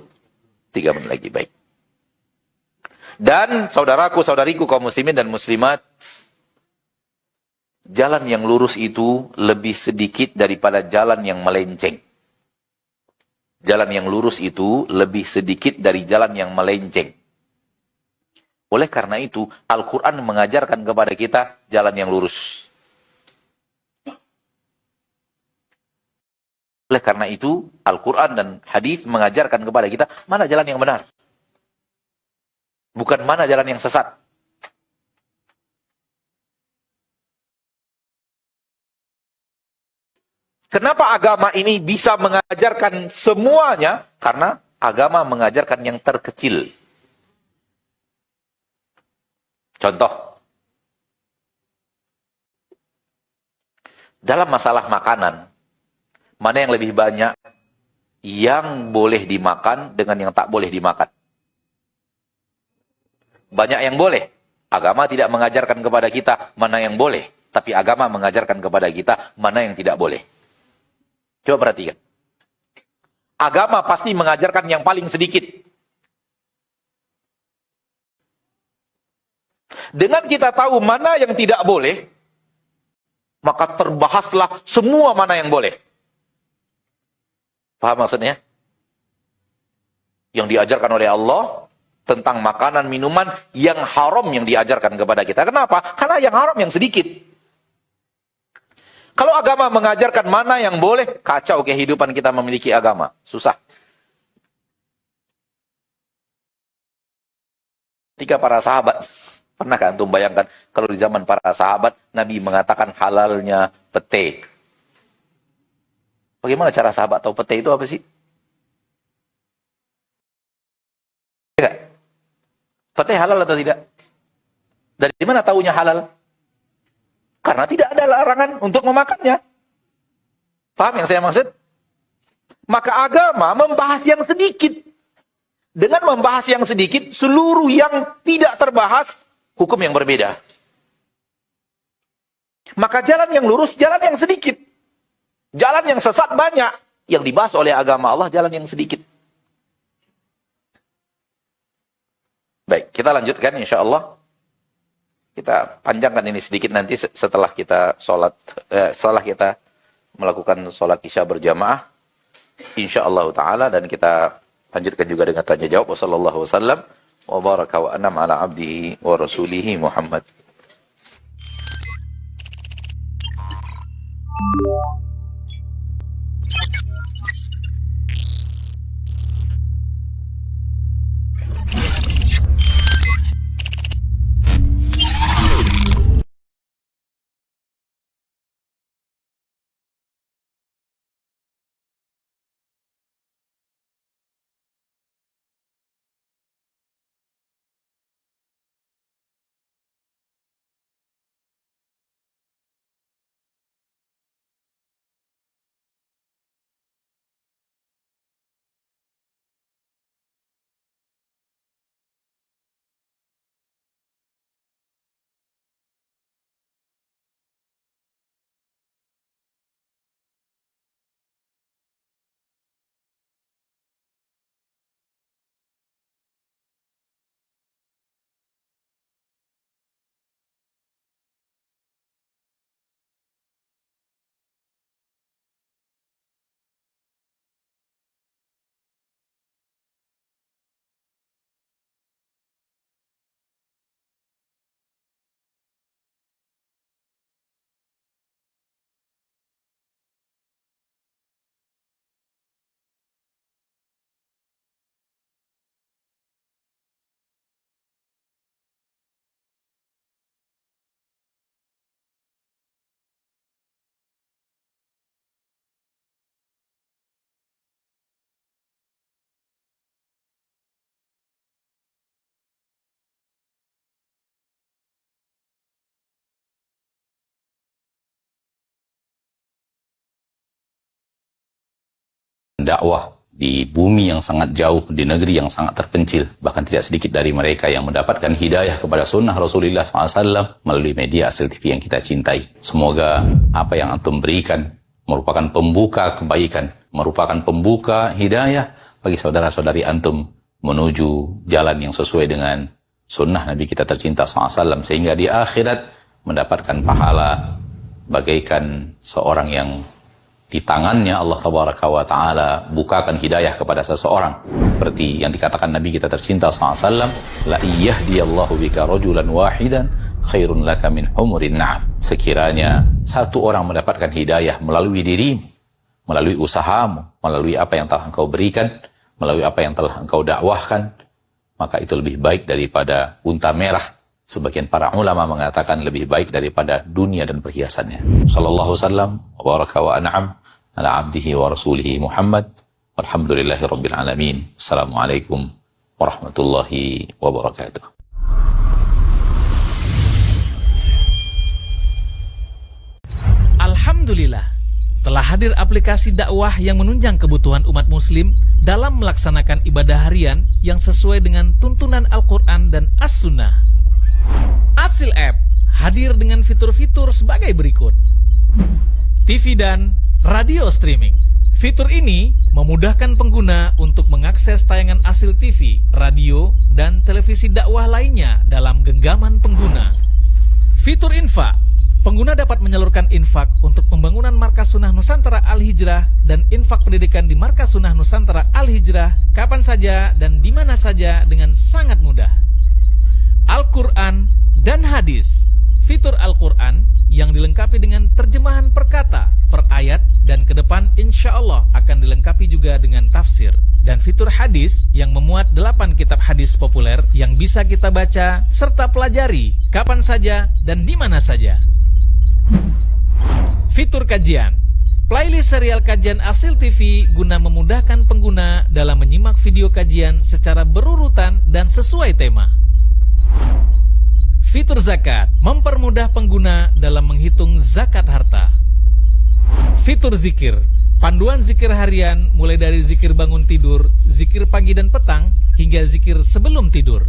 3 menit lagi, baik. Dan saudaraku, saudariku, kaum muslimin dan muslimat, jalan yang lurus itu lebih sedikit daripada jalan yang melenceng. Jalan yang lurus itu lebih sedikit dari jalan yang melenceng. Oleh karena itu, Al-Quran mengajarkan kepada kita jalan yang lurus. Oleh karena itu, Al-Quran dan hadis mengajarkan kepada kita mana jalan yang benar. Bukan mana jalan yang sesat. Kenapa agama ini bisa mengajarkan semuanya? Karena agama mengajarkan yang terkecil. Contoh. Dalam masalah makanan, mana yang lebih banyak yang boleh dimakan dengan yang tak boleh dimakan. Banyak yang boleh. Agama tidak mengajarkan kepada kita mana yang boleh. Tapi agama mengajarkan kepada kita mana yang tidak boleh. Coba perhatikan. Agama pasti mengajarkan yang paling sedikit. Dengan kita tahu mana yang tidak boleh, maka terbahaslah semua mana yang boleh. Paham maksudnya? Yang diajarkan oleh Allah tentang makanan, minuman yang haram yang diajarkan kepada kita. Kenapa? Karena yang haram yang sedikit. Kalau agama mengajarkan mana yang boleh, kacau kehidupan kita memiliki agama. Susah. Ketika para sahabat, pernahkah antum bayangkan kalau di zaman para sahabat, Nabi mengatakan halalnya pete. Bagaimana cara sahabat tahu pete itu apa sih? Tidak. Pete halal atau tidak? Dari mana tahunya halal? Karena tidak ada larangan untuk memakannya. Paham yang saya maksud? Maka agama membahas yang sedikit. Dengan membahas yang sedikit, seluruh yang tidak terbahas, hukum yang berbeda. Maka jalan yang lurus, jalan yang sedikit. Jalan yang sesat banyak. Yang dibahas oleh agama Allah, jalan yang sedikit. Baik, kita lanjutkan insyaAllah. Kita panjangkan ini sedikit nanti setelah kita setelah kita melakukan sholat isya berjamaah. InsyaAllah ta'ala, dan kita lanjutkan juga dengan tanya jawab. Wassallallahu wasallam wa baraka wa anam ala abdihi wa rasulihi Muhammad. Dakwah di bumi yang sangat jauh, di negeri yang sangat terpencil. Bahkan tidak sedikit dari mereka yang mendapatkan hidayah kepada sunnah Rasulullah SAW melalui media Asel TV yang kita cintai. Semoga apa yang antum berikan merupakan pembuka kebaikan, merupakan pembuka hidayah bagi saudara-saudari antum menuju jalan yang sesuai dengan sunnah Nabi kita tercinta SAW, sehingga di akhirat mendapatkan pahala bagaikan seorang yang di tangannya Allah Tabaraka wa Ta'ala bukakan hidayah kepada seseorang. Seperti yang dikatakan Nabi kita tercinta SAW, la iyahdiyallahu bika rajulan wahidan khairun laka min humurin na'am. Sekiranya satu orang mendapatkan hidayah melalui dirimu, melalui usahamu, melalui apa yang telah engkau berikan, melalui apa yang telah engkau dakwahkan, maka itu lebih baik daripada unta merah. Sebagian para ulama mengatakan lebih baik daripada dunia dan perhiasannya. Sallallahu wasallam wa baraka wa an'am ala abdihi wa rasulihi Muhammad. Walhamdulillahi rabbil alamin. Assalamualaikum warahmatullahi wabarakatuh. Alhamdulillah, telah hadir aplikasi dakwah yang menunjang kebutuhan umat muslim dalam melaksanakan ibadah harian yang sesuai dengan tuntunan Al-Quran dan As-Sunnah. Asil App hadir dengan fitur-fitur sebagai berikut: TV dan radio streaming. Fitur ini memudahkan pengguna untuk mengakses tayangan Asil TV, radio, dan televisi dakwah lainnya dalam genggaman pengguna. Fitur infak. Pengguna dapat menyalurkan infak untuk pembangunan Markas Sunnah Nusantara Al-Hijrah dan infak pendidikan di Markas Sunnah Nusantara Al-Hijrah kapan saja dan di mana saja dengan sangat mudah. Al-Quran dan Hadis. Fitur Al-Quran yang dilengkapi dengan terjemahan per kata, per ayat, dan ke depan insya Allah akan dilengkapi juga dengan tafsir. Dan fitur hadis yang memuat 8 kitab hadis populer yang bisa kita baca serta pelajari kapan saja dan di mana saja. Fitur kajian. Playlist serial kajian Asil TV guna memudahkan pengguna dalam menyimak video kajian secara berurutan dan sesuai tema. Fitur zakat. Mempermudah pengguna dalam menghitung zakat harta. Fitur zikir. Panduan zikir harian mulai dari zikir bangun tidur, zikir pagi dan petang, hingga zikir sebelum tidur.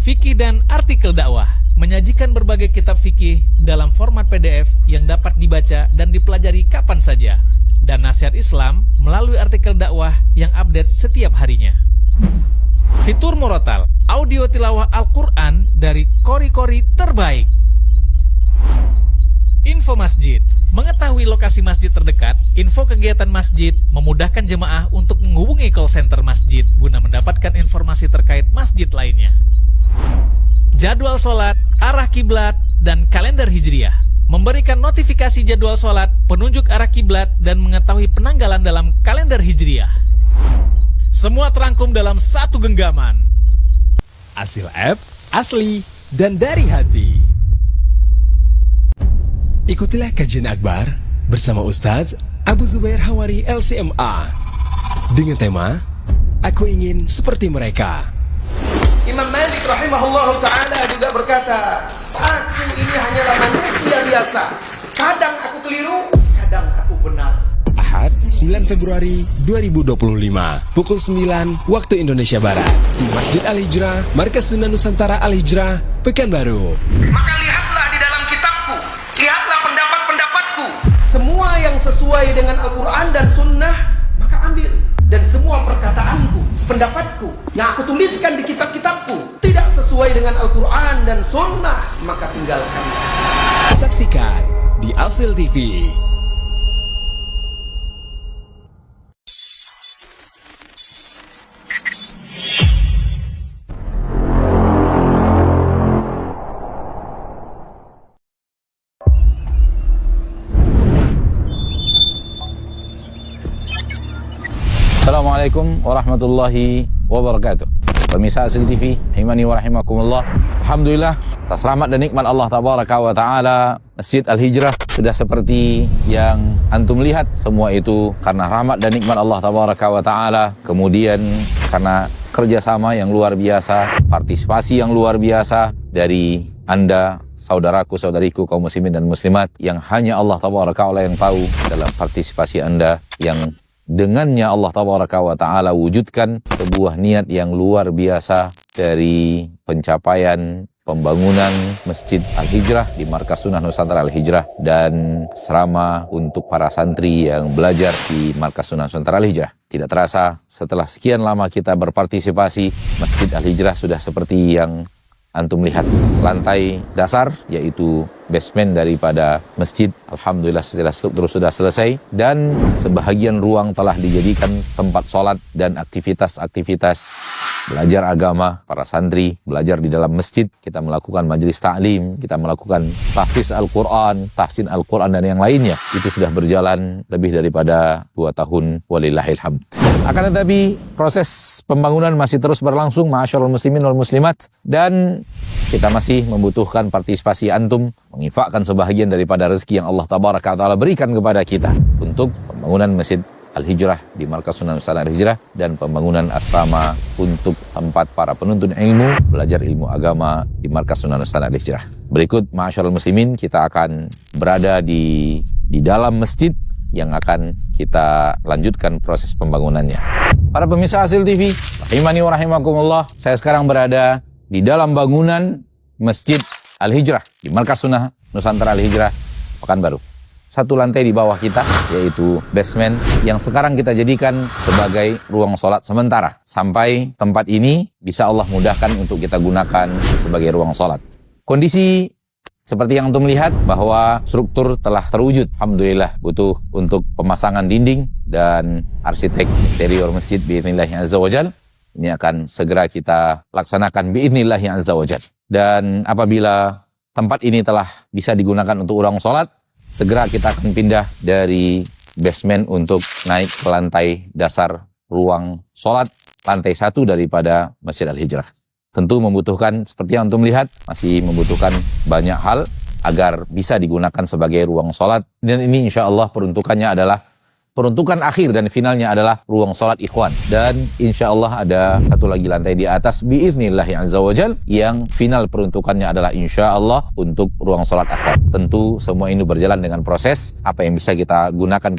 Fikih dan artikel dakwah. Menyajikan berbagai kitab fikih dalam format PDF yang dapat dibaca dan dipelajari kapan saja. Dan nasihat Islam melalui artikel dakwah yang update setiap harinya. Fitur Murotal. Audio tilawah Al-Quran dari kori-kori terbaik. Info masjid. Mengetahui lokasi masjid terdekat, info kegiatan masjid, memudahkan jemaah untuk menghubungi call center masjid guna mendapatkan informasi terkait masjid lainnya. Jadwal sholat, arah kiblat, dan kalender hijriah. Memberikan notifikasi jadwal sholat, penunjuk arah kiblat, dan mengetahui penanggalan dalam kalender hijriah. Semua terangkum dalam satu genggaman. Asil App, asli dan dari hati. Ikutilah kajian akbar bersama Ustaz Abu Zubair Hawari LCMA dengan tema Aku Ingin Seperti Mereka. Imam Malik rahimahullah ta'ala juga berkata, aku ini hanyalah manusia biasa. Kadang aku keliru, kadang aku benar. Ahad, 9 Februari 2025, pukul 9 waktu Indonesia Barat, di Masjid Al-Hijrah, Markas Sunnah Nusantara Al-Hijrah, Pekanbaru. Maka lihatlah di dalam kitabku, lihatlah pendapat-pendapatku. Semua yang sesuai dengan Al-Quran dan Sunnah, maka ambil. Dan semua perkataanku, pendapatku yang aku tuliskan di kitab-kitabku tidak sesuai dengan Al-Quran dan Sunnah, maka tinggalkanlah. Saksikan di Asil TV. Assalamualaikum warahmatullahi wabarakatuh. Pemirsa Asil TV, rahimani wa rahimakumullah. Alhamdulillah, atas rahmat dan nikmat Allah tabaraka wa taala, Masjid Al-Hijrah sudah seperti yang antum lihat. Semua itu karena rahmat dan nikmat Allah tabaraka wa taala. Kemudian karena kerjasama yang luar biasa, partisipasi yang luar biasa dari Anda, saudaraku, saudariku, kaum muslimin dan muslimat, yang hanya Allah tabaraka wa taala yang tahu dalam partisipasi Anda yang dengannya Allah tabaraka wa ta'ala wujudkan sebuah niat yang luar biasa dari pencapaian pembangunan Masjid Al-Hijrah di Markas Sunnah Nusantara Al-Hijrah dan asrama untuk para santri yang belajar di Markas Sunnah Nusantara Al-Hijrah. Tidak terasa setelah sekian lama kita berpartisipasi, Masjid Al-Hijrah sudah seperti yang antum lihat. Lantai dasar, yaitu basement daripada masjid, alhamdulillah struktur sudah selesai, dan sebahagian ruang telah dijadikan tempat sholat dan aktivitas-aktivitas belajar agama. Para santri belajar di dalam masjid, kita melakukan majelis ta'lim, kita melakukan tahfiz Al-Quran, tahsin Al-Quran, dan yang lainnya. Itu sudah berjalan lebih daripada 2 tahun, walillahil hamd. Akan tetapi proses pembangunan masih terus berlangsung, ma'asyarul muslimin wal muslimat, dan kita masih membutuhkan partisipasi antum, menginfakkan sebahagian daripada rezeki yang Allah tabaraka wa ta'ala berikan kepada kita untuk pembangunan Masjid Al-Hijrah di Markas Sunnah Nusantara Al-Hijrah dan pembangunan asrama untuk tempat para penuntut ilmu belajar ilmu agama di Markas Sunnah Nusantara Al-Hijrah. Berikut ma'asyarul muslimin, kita akan berada di di dalam masjid yang akan kita lanjutkan proses pembangunannya. Para pemirsa Asil TV, rahimani wa rahimakumullah, saya sekarang berada di dalam bangunan Masjid Al-Hijrah di Markas Sunnah Nusantara Al-Hijrah, Pekanbaru. Satu lantai di bawah kita, yaitu basement, yang sekarang kita jadikan sebagai ruang sholat sementara. Sampai tempat ini bisa Allah mudahkan untuk kita gunakan sebagai ruang sholat. Kondisi seperti yang antum lihat bahwa struktur telah terwujud. Alhamdulillah, butuh untuk pemasangan dinding dan arsitek interior masjid bi'idnillahi azza wajal. Ini akan segera kita laksanakan bi'idnillahi azza wajal. Dan apabila tempat ini telah bisa digunakan untuk ruang sholat, segera kita akan pindah dari basement untuk naik ke lantai dasar ruang sholat, lantai 1 daripada Masjid Al-Hijrah. Tentu membutuhkan, seperti yang antum lihat, masih membutuhkan banyak hal agar bisa digunakan sebagai ruang sholat. Dan ini insya Allah peruntukannya adalah, peruntukan akhir dan finalnya adalah ruang sholat ikhwan. Dan insya Allah ada satu lagi lantai di atas biiznillahi azza wajal yang final peruntukannya adalah insya Allah untuk ruang sholat akhwat. Tentu semua ini berjalan dengan proses. Apa yang bisa kita gunakan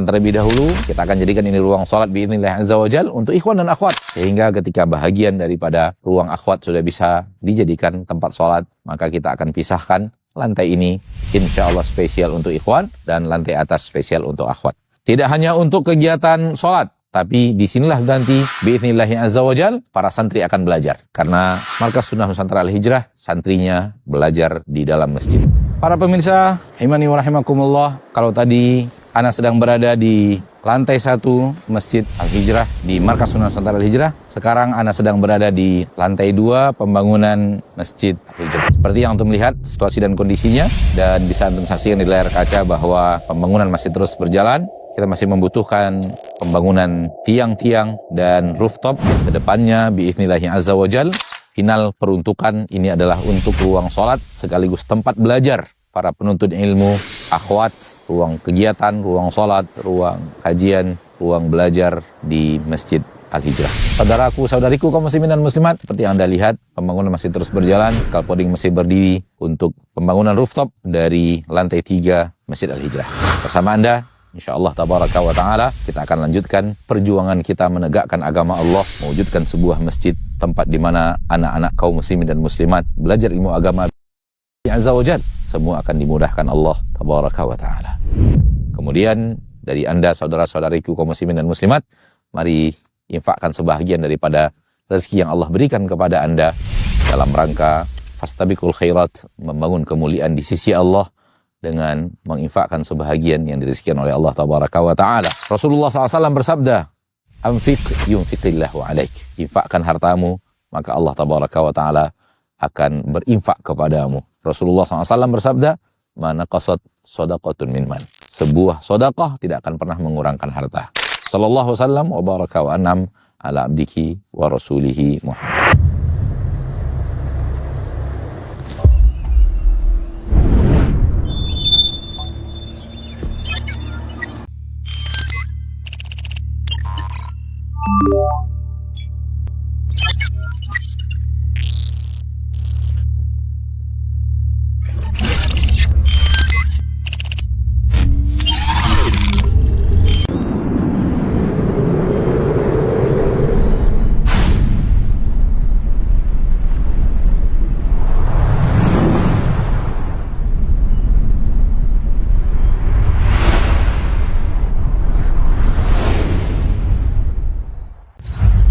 terlebih dahulu. Kita akan jadikan ini ruang sholat biiznillahi azza wajal untuk ikhwan dan akhwat. Sehingga ketika bahagian daripada ruang akhwat sudah bisa dijadikan tempat sholat, maka kita akan pisahkan lantai ini insya Allah spesial untuk ikhwan dan lantai atas spesial untuk akhwat. Tidak hanya untuk kegiatan sholat, tapi disinilah nanti bi'idnillahi azza wajal para santri akan belajar. Karena Markas Sunnah Nusantara Al-Hijrah, santrinya belajar di dalam masjid. Para pemirsa, rahimani wa rahimakumullah, kalau tadi ana sedang berada di lantai 1 Masjid Al-Hijrah di Markas Sunnah Nusantara Al-Hijrah, sekarang ana sedang berada di lantai 2 pembangunan Masjid Al-Hijrah. Seperti yang antum lihat situasi dan kondisinya, dan bisa antum saksikan di layar kaca bahwa pembangunan masih terus berjalan. Kita masih membutuhkan pembangunan tiang-tiang dan rooftop. Kedepannya biiznillahi azza wajal, final peruntukan ini adalah untuk ruang sholat sekaligus tempat belajar para penuntut ilmu, akhwat, ruang kegiatan, ruang sholat, ruang kajian, ruang belajar di Masjid Al-Hijrah. Saudaraku, saudariku kaum muslimin dan muslimat, seperti yang Anda lihat, pembangunan masih terus berjalan. Scaffolding masih berdiri untuk pembangunan rooftop dari lantai 3 Masjid Al-Hijrah. Bersama Anda, insyaallah tabaraka wa ta'ala, kita akan lanjutkan perjuangan kita menegakkan agama Allah, mewujudkan sebuah masjid, tempat di mana anak-anak kaum muslimin dan muslimat belajar ilmu agama azza wajal. Semua akan dimudahkan Allah tabaraka wa ta'ala. Kemudian dari Anda saudara-saudariku kaum muslimin dan muslimat, mari infakkan sebahagian daripada rezeki yang Allah berikan kepada Anda dalam rangka fastabiqul khairat, membangun kemuliaan di sisi Allah dengan menginfakkan sebahagian yang dirizkikan oleh Allah tabaraka wa ta'ala. Rasulullah SAW bersabda, anfiq yunfiqillahu alaik. Infakkan hartamu, maka Allah tabaraka wa ta'ala akan berinfak kepadamu. Rasulullah SAW bersabda, mana qasad sodaqatun min man. Sebuah sodaqah tidak akan pernah mengurangkan harta. Sallallahu wasallam wa baraka wa an'am ala abdiki wa rasulihi Muhammad.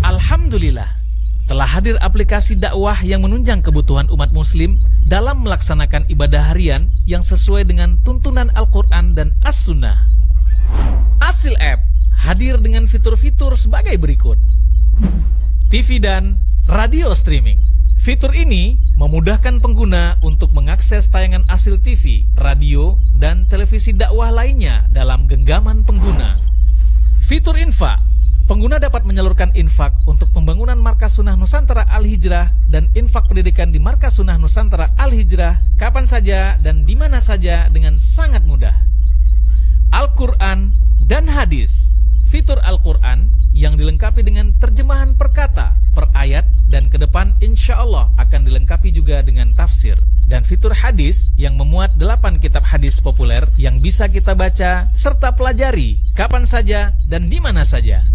Alhamdulillah, telah hadir aplikasi dakwah yang menunjang kebutuhan umat muslim dalam melaksanakan ibadah harian yang sesuai dengan tuntunan Al-Quran dan As-Sunnah. Asil App hadir dengan fitur-fitur sebagai berikut. TV dan radio streaming. Fitur ini memudahkan pengguna untuk mengakses tayangan Asil TV, radio, dan televisi dakwah lainnya dalam genggaman pengguna. Fitur infak. Pengguna dapat menyalurkan infak untuk pembangunan Markas Sunnah Nusantara Al-Hijrah dan infak pendidikan di Markas Sunnah Nusantara Al-Hijrah kapan saja dan di mana saja dengan sangat mudah. Al-Quran dan Hadis. fitur Al-Quran yang dilengkapi dengan terjemahan per kata, per ayat, dan ke depan insya Allah akan dilengkapi juga dengan tafsir. Dan fitur hadis yang memuat 8 kitab hadis populer yang bisa kita baca serta pelajari kapan saja dan di mana saja.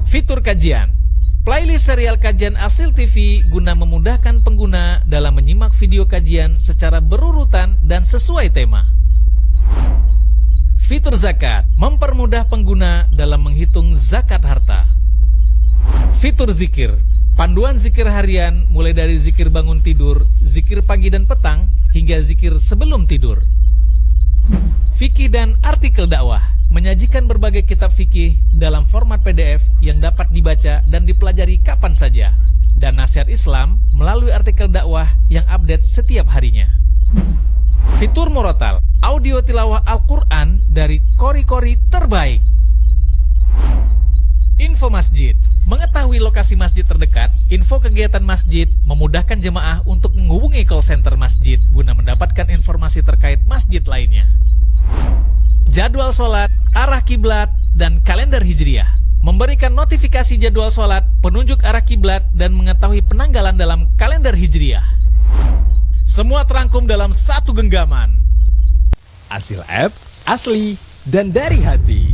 Fitur kajian. Playlist serial kajian Asil TV guna memudahkan pengguna dalam menyimak video kajian secara berurutan dan sesuai tema. Fitur zakat, mempermudah pengguna dalam menghitung zakat harta. Fitur zikir, panduan zikir harian mulai dari zikir bangun tidur, zikir pagi dan petang, hingga zikir sebelum tidur. Fikih dan artikel dakwah, menyajikan berbagai kitab fikih dalam format PDF yang dapat dibaca dan dipelajari kapan saja. Dan nasihat Islam melalui artikel dakwah yang update setiap harinya. Fitur Murotal, audio tilawah Al-Quran dari kori-kori terbaik. Info masjid, mengetahui lokasi masjid terdekat, info kegiatan masjid, memudahkan jemaah untuk menghubungi call center masjid guna mendapatkan informasi terkait masjid lainnya. Jadwal sholat, arah kiblat, dan kalender hijriah, memberikan notifikasi jadwal sholat, penunjuk arah kiblat, dan mengetahui penanggalan dalam kalender hijriah. Semua terangkum dalam satu genggaman. Asil App, asli dan dari hati.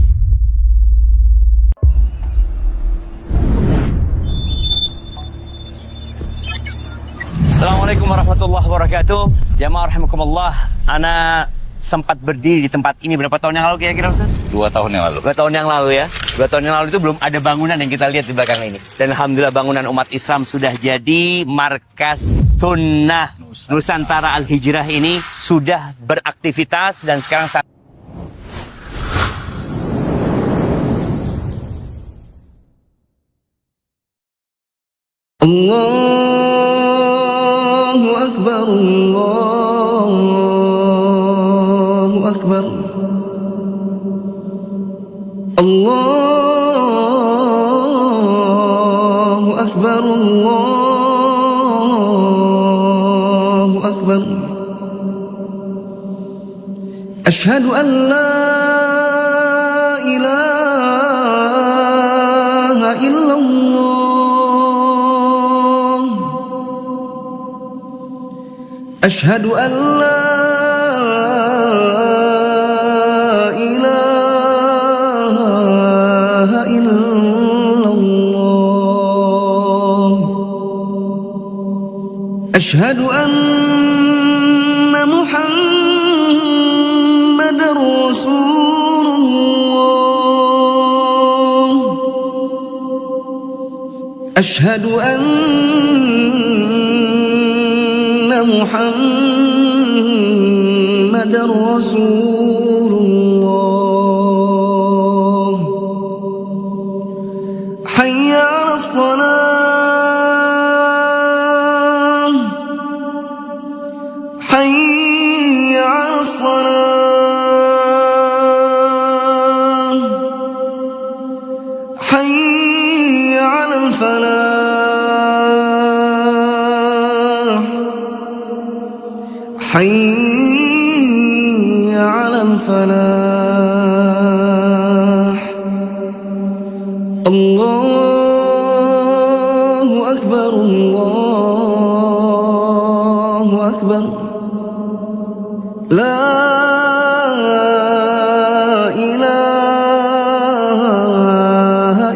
Assalamualaikum warahmatullahi wabarakatuh. Jamaah rahimakumullah. Ana sempat berdiri di tempat ini berapa tahun yang lalu kira-kira Ustaz? 2 tahun yang lalu. 2 tahun yang lalu ya. 2 tahun yang lalu itu belum ada bangunan yang kita lihat di belakang ini. Dan alhamdulillah bangunan umat Islam sudah jadi. Markas Sunnah Nusantara Al-Hijrah ini sudah beraktivitas dan sekarang Allahu Akbar, Allahu Akbar, Allahu Akbar, Allahu Akbar. Ashhadu an la ilaha illallah. Ashhadu an la ilaha illallah. Ashhadu anna Muhammadar Rasulullah. Ashhadu anna Muhammadar Rasulullah. Hayya 'alas salah, hayya 'alas salah, hayya 'alal falah, hayya 'alal falah. Allahu Akbar, Allahu Akbar. La ilaha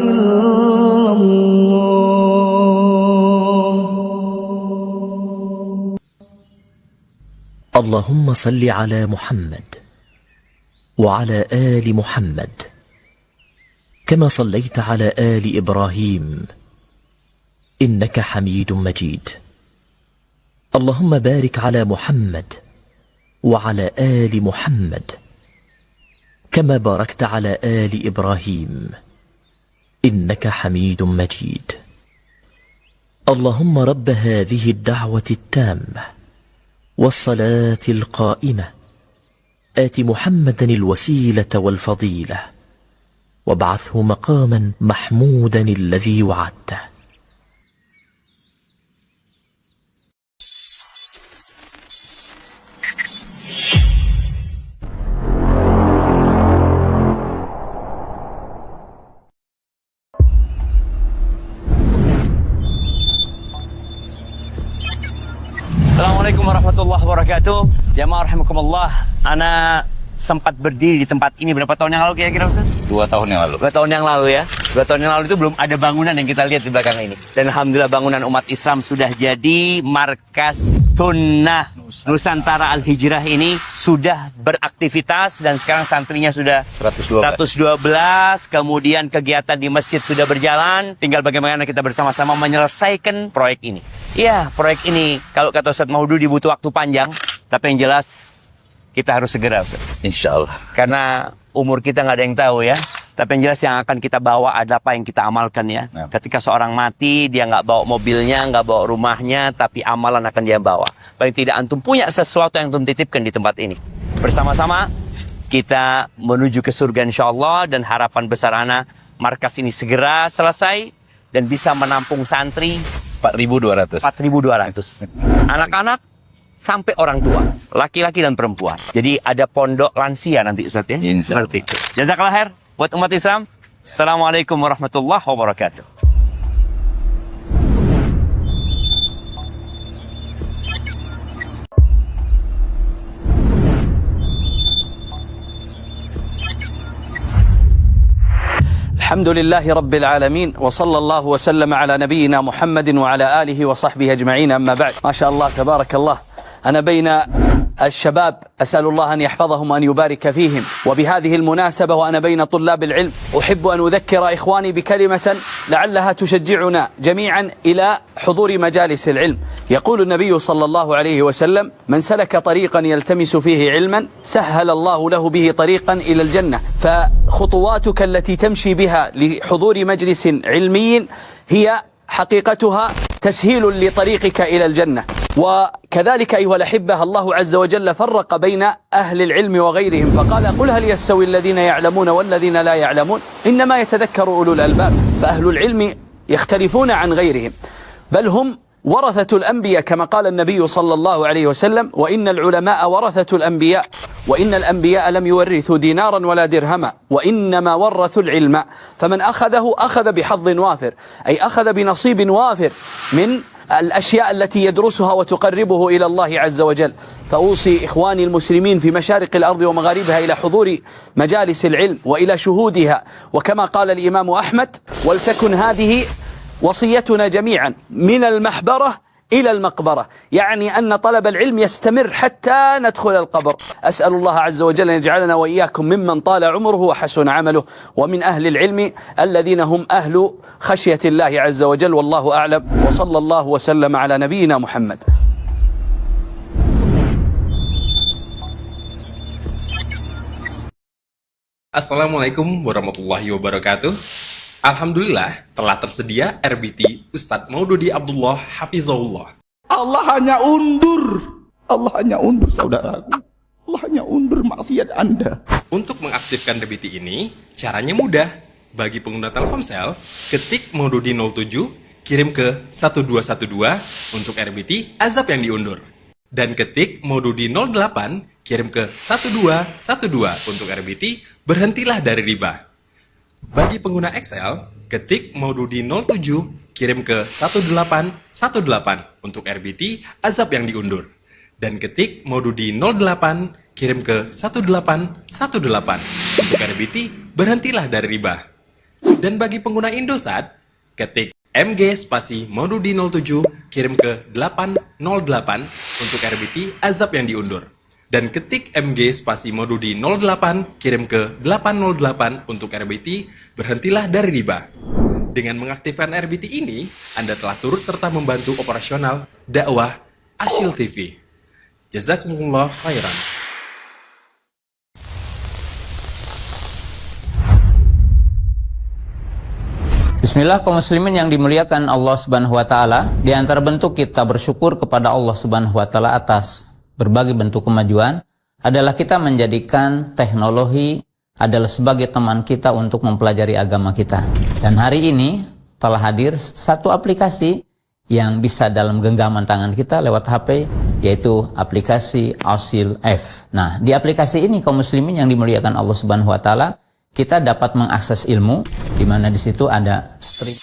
illallah. اللهم صل على محمد وعلى آل محمد كما صليت على آل إبراهيم إنك حميد مجيد. اللهم بارك على محمد وعلى آل محمد كما باركت على آل إبراهيم إنك حميد مجيد. اللهم رب هذه الدعوة التامة والصلاة القائمة آت محمدا الوسيلة والفضيلة وابعثه مقاما محمودا الذي وعدته. Assalamualaikum warahmatullahi wabarakatuh. Jamaah rahimakumullah. Ana sempat berdiri di tempat ini berapa tahun yang lalu kira-kira Ustaz? 2 tahun yang lalu. 2 tahun yang lalu ya. 2 tahun yang lalu itu belum ada bangunan yang kita lihat di belakang ini. Dan alhamdulillah bangunan umat Islam sudah jadi. Markas Sunnah Nusantara Al-Hijrah ini sudah beraktivitas dan sekarang santrinya sudah 112. Kemudian kegiatan di masjid sudah berjalan. Tinggal bagaimana kita bersama-sama menyelesaikan proyek ini. Ya, proyek ini kalau kata Ustaz Maududi butuh waktu panjang, tapi yang jelas kita harus segera, Ustaz. Insya Allah. Karena umur kita nggak ada yang tahu ya. Tapi yang jelas yang akan kita bawa ada apa yang kita amalkan ya. Ya. Ketika seorang mati, dia nggak bawa mobilnya, nggak bawa rumahnya, tapi amalan akan dia bawa. Paling tidak antum punya sesuatu yang antum titipkan di tempat ini. Bersama-sama kita menuju ke surga insya Allah. Dan harapan besar ana, markas ini segera selesai dan bisa menampung santri 4.200. 4.200. Anak-anak sampai orang tua, laki-laki dan perempuan. Jadi ada pondok lansia nanti Ustaz ya. Insya Allah. Seperti itu. Jazakallah khair buat umat Islam. Assalamualaikum warahmatullahi wabarakatuh. الحمد لله رب العالمين وصلى الله وسلم على نبينا محمد وعلى آله وصحبه أجمعين. أما بعد، ما شاء الله تبارك الله، أنا بين الشباب أسأل الله أن يحفظهم وأن يبارك فيهم. وبهذه المناسبة وأنا بين طلاب العلم أحب أن أذكر إخواني بكلمة لعلها تشجعنا جميعا إلى حضور مجالس العلم. يقول النبي صلى الله عليه وسلم: من سلك طريقا يلتمس فيه علما سهل الله له به طريقا إلى الجنة. فخطواتك التي تمشي بها لحضور مجلس علمي هي حقيقتها تسهيل لطريقك إلى الجنة. وكذلك أيها الأحبة الله عز وجل فرق بين أهل العلم وغيرهم فقال: قل هل يستوي الذين يعلمون والذين لا يعلمون إنما يتذكر أولو الألباب. فأهل العلم يختلفون عن غيرهم، بل هم ورثة الأنبياء كما قال النبي صلى الله عليه وسلم: وإن العلماء ورثة الأنبياء وإن الأنبياء لم يورثوا دينارا ولا درهما وإنما ورثوا العلم. فمن أخذه أخذ بحظ وافر، أي أخذ بنصيب وافر من الأشياء التي يدرسها وتقربه إلى الله عز وجل. فأوصي إخواني المسلمين في مشارق الأرض ومغاربها إلى حضور مجالس العلم وإلى شهودها. وكما قال الإمام أحمد: ولتكن هذه وصيتنا جميعا من المحبرة إلى المقبرة، يعني أن طلب العلم يستمر حتى ندخل القبر. أسأل الله عز وجل أن يجعلنا وإياكم ممن طال عمره وحسن عمله ومن أهل العلم الذين هم أهل خشية الله عز وجل. والله أعلم، وصلى الله وسلم على نبينا محمد. Assalamualaikum warahmatullahi wabarakatuh. Alhamdulillah telah tersedia RBT Ustadz Maududi Abdullah Hafizahullah. Allah hanya undur saudaraku. Allah hanya undur maksiat Anda. Untuk mengaktifkan RBT ini, caranya mudah. Bagi pengguna Telkomsel, ketik Maududi 07, kirim ke 1212 untuk RBT azab yang diundur. Dan ketik Maududi 08, kirim ke 1212 untuk RBT berhentilah dari riba. Bagi pengguna Excel, ketik Maududi 07, kirim ke 1818 untuk RBT azab yang diundur. Dan ketik Maududi 08, kirim ke 1818 untuk RBT berhentilah dari riba. Dan bagi pengguna Indosat, ketik MG spasi Maududi 07, kirim ke 808 untuk RBT azab yang diundur. Dan ketik MG spasi Maududi 08, kirim ke 808 untuk RBT berhentilah dari riba. Dengan mengaktifkan RBT ini, Anda telah turut serta membantu operasional dakwah Asyil TV. Jazakumullah khairan. Bismillah, kaum muslimin yang dimuliakan Allah Subhanahu wa taala, di antara bentuk kita bersyukur kepada Allah Subhanahu wa taala atas berbagai bentuk kemajuan adalah kita menjadikan teknologi adalah sebagai teman kita untuk mempelajari agama kita. Dan hari ini telah hadir satu aplikasi yang bisa dalam genggaman tangan kita lewat HP, yaitu aplikasi Asyil F. Nah, di aplikasi ini kaum muslimin yang dimuliakan Allah Subhanahu wa taala, kita dapat mengakses ilmu di mana di situ ada stream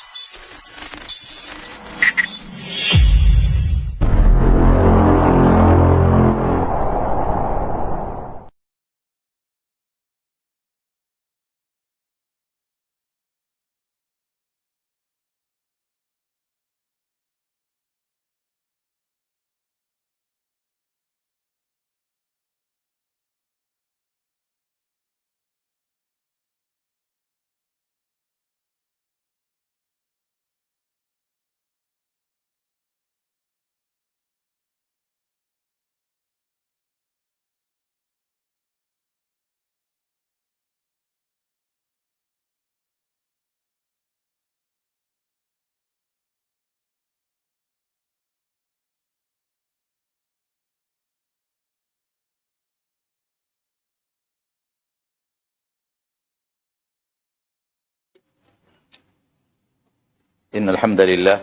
إن الحمد لله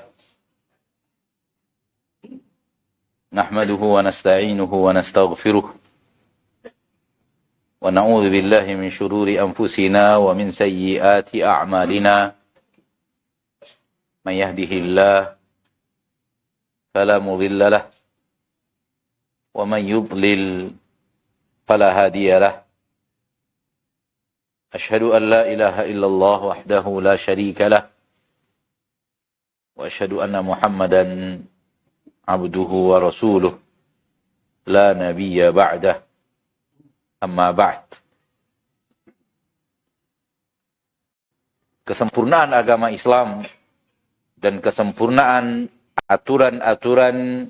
نحمده ونستعينه ونستغفره ونعوذ بالله من شرور أنفسنا ومن سيئات أعمالنا من يهده الله فلا مضل له ومن يضلل فلا هادي له أشهد أن لا إله إلا الله وحده لا شريك له وأشهد أن محمدا عبده ورسوله لا نبي بعده أما بعد. Kesempurnaan agama Islam dan kesempurnaan aturan-aturan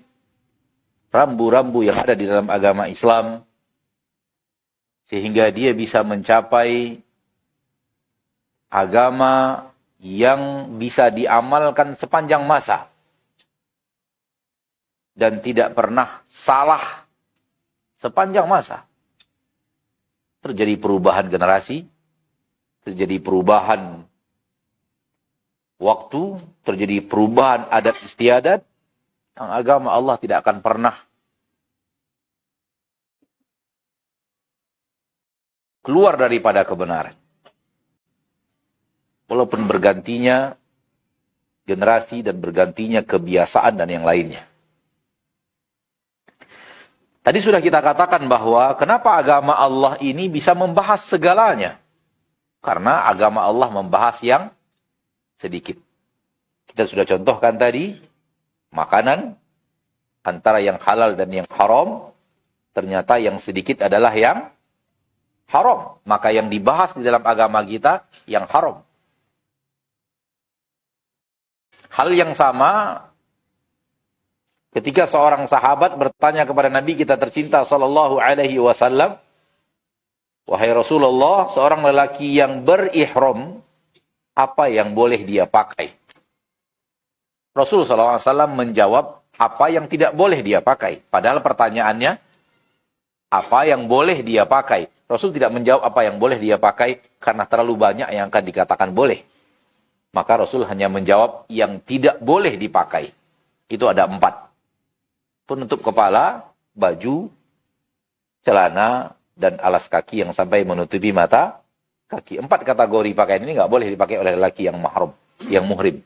rambu-rambu yang ada di dalam agama Islam sehingga dia bisa mencapai agama yang bisa diamalkan sepanjang masa dan tidak pernah salah sepanjang masa. Terjadi perubahan generasi, terjadi perubahan waktu, terjadi perubahan adat istiadat, yang agama Allah tidak akan pernah keluar daripada kebenaran. Walaupun bergantinya generasi dan bergantinya kebiasaan dan yang lainnya. Tadi sudah kita katakan bahwa kenapa agama Allah ini bisa membahas segalanya. Karena agama Allah membahas yang sedikit. Kita sudah contohkan tadi, makanan antara yang halal dan yang haram, ternyata yang sedikit adalah yang haram. Maka yang dibahas di dalam agama kita yang haram. Hal yang sama ketika seorang sahabat bertanya kepada Nabi kita tercinta sallallahu alaihi wasallam, "Wahai Rasulullah, seorang lelaki yang berihram, apa yang boleh dia pakai?" Rasul sallallahu alaihi wasallam menjawab, apa yang tidak boleh dia pakai. Padahal pertanyaannya, apa yang boleh dia pakai? Rasul tidak menjawab apa yang boleh dia pakai karena terlalu banyak yang akan dikatakan boleh. Maka Rasul hanya menjawab yang tidak boleh dipakai. Itu ada 4. Penutup kepala, baju, celana, dan alas kaki yang sampai menutupi mata kaki. 4 kategori pakaian ini nggak boleh dipakai oleh lelaki yang mahram, yang muhrim.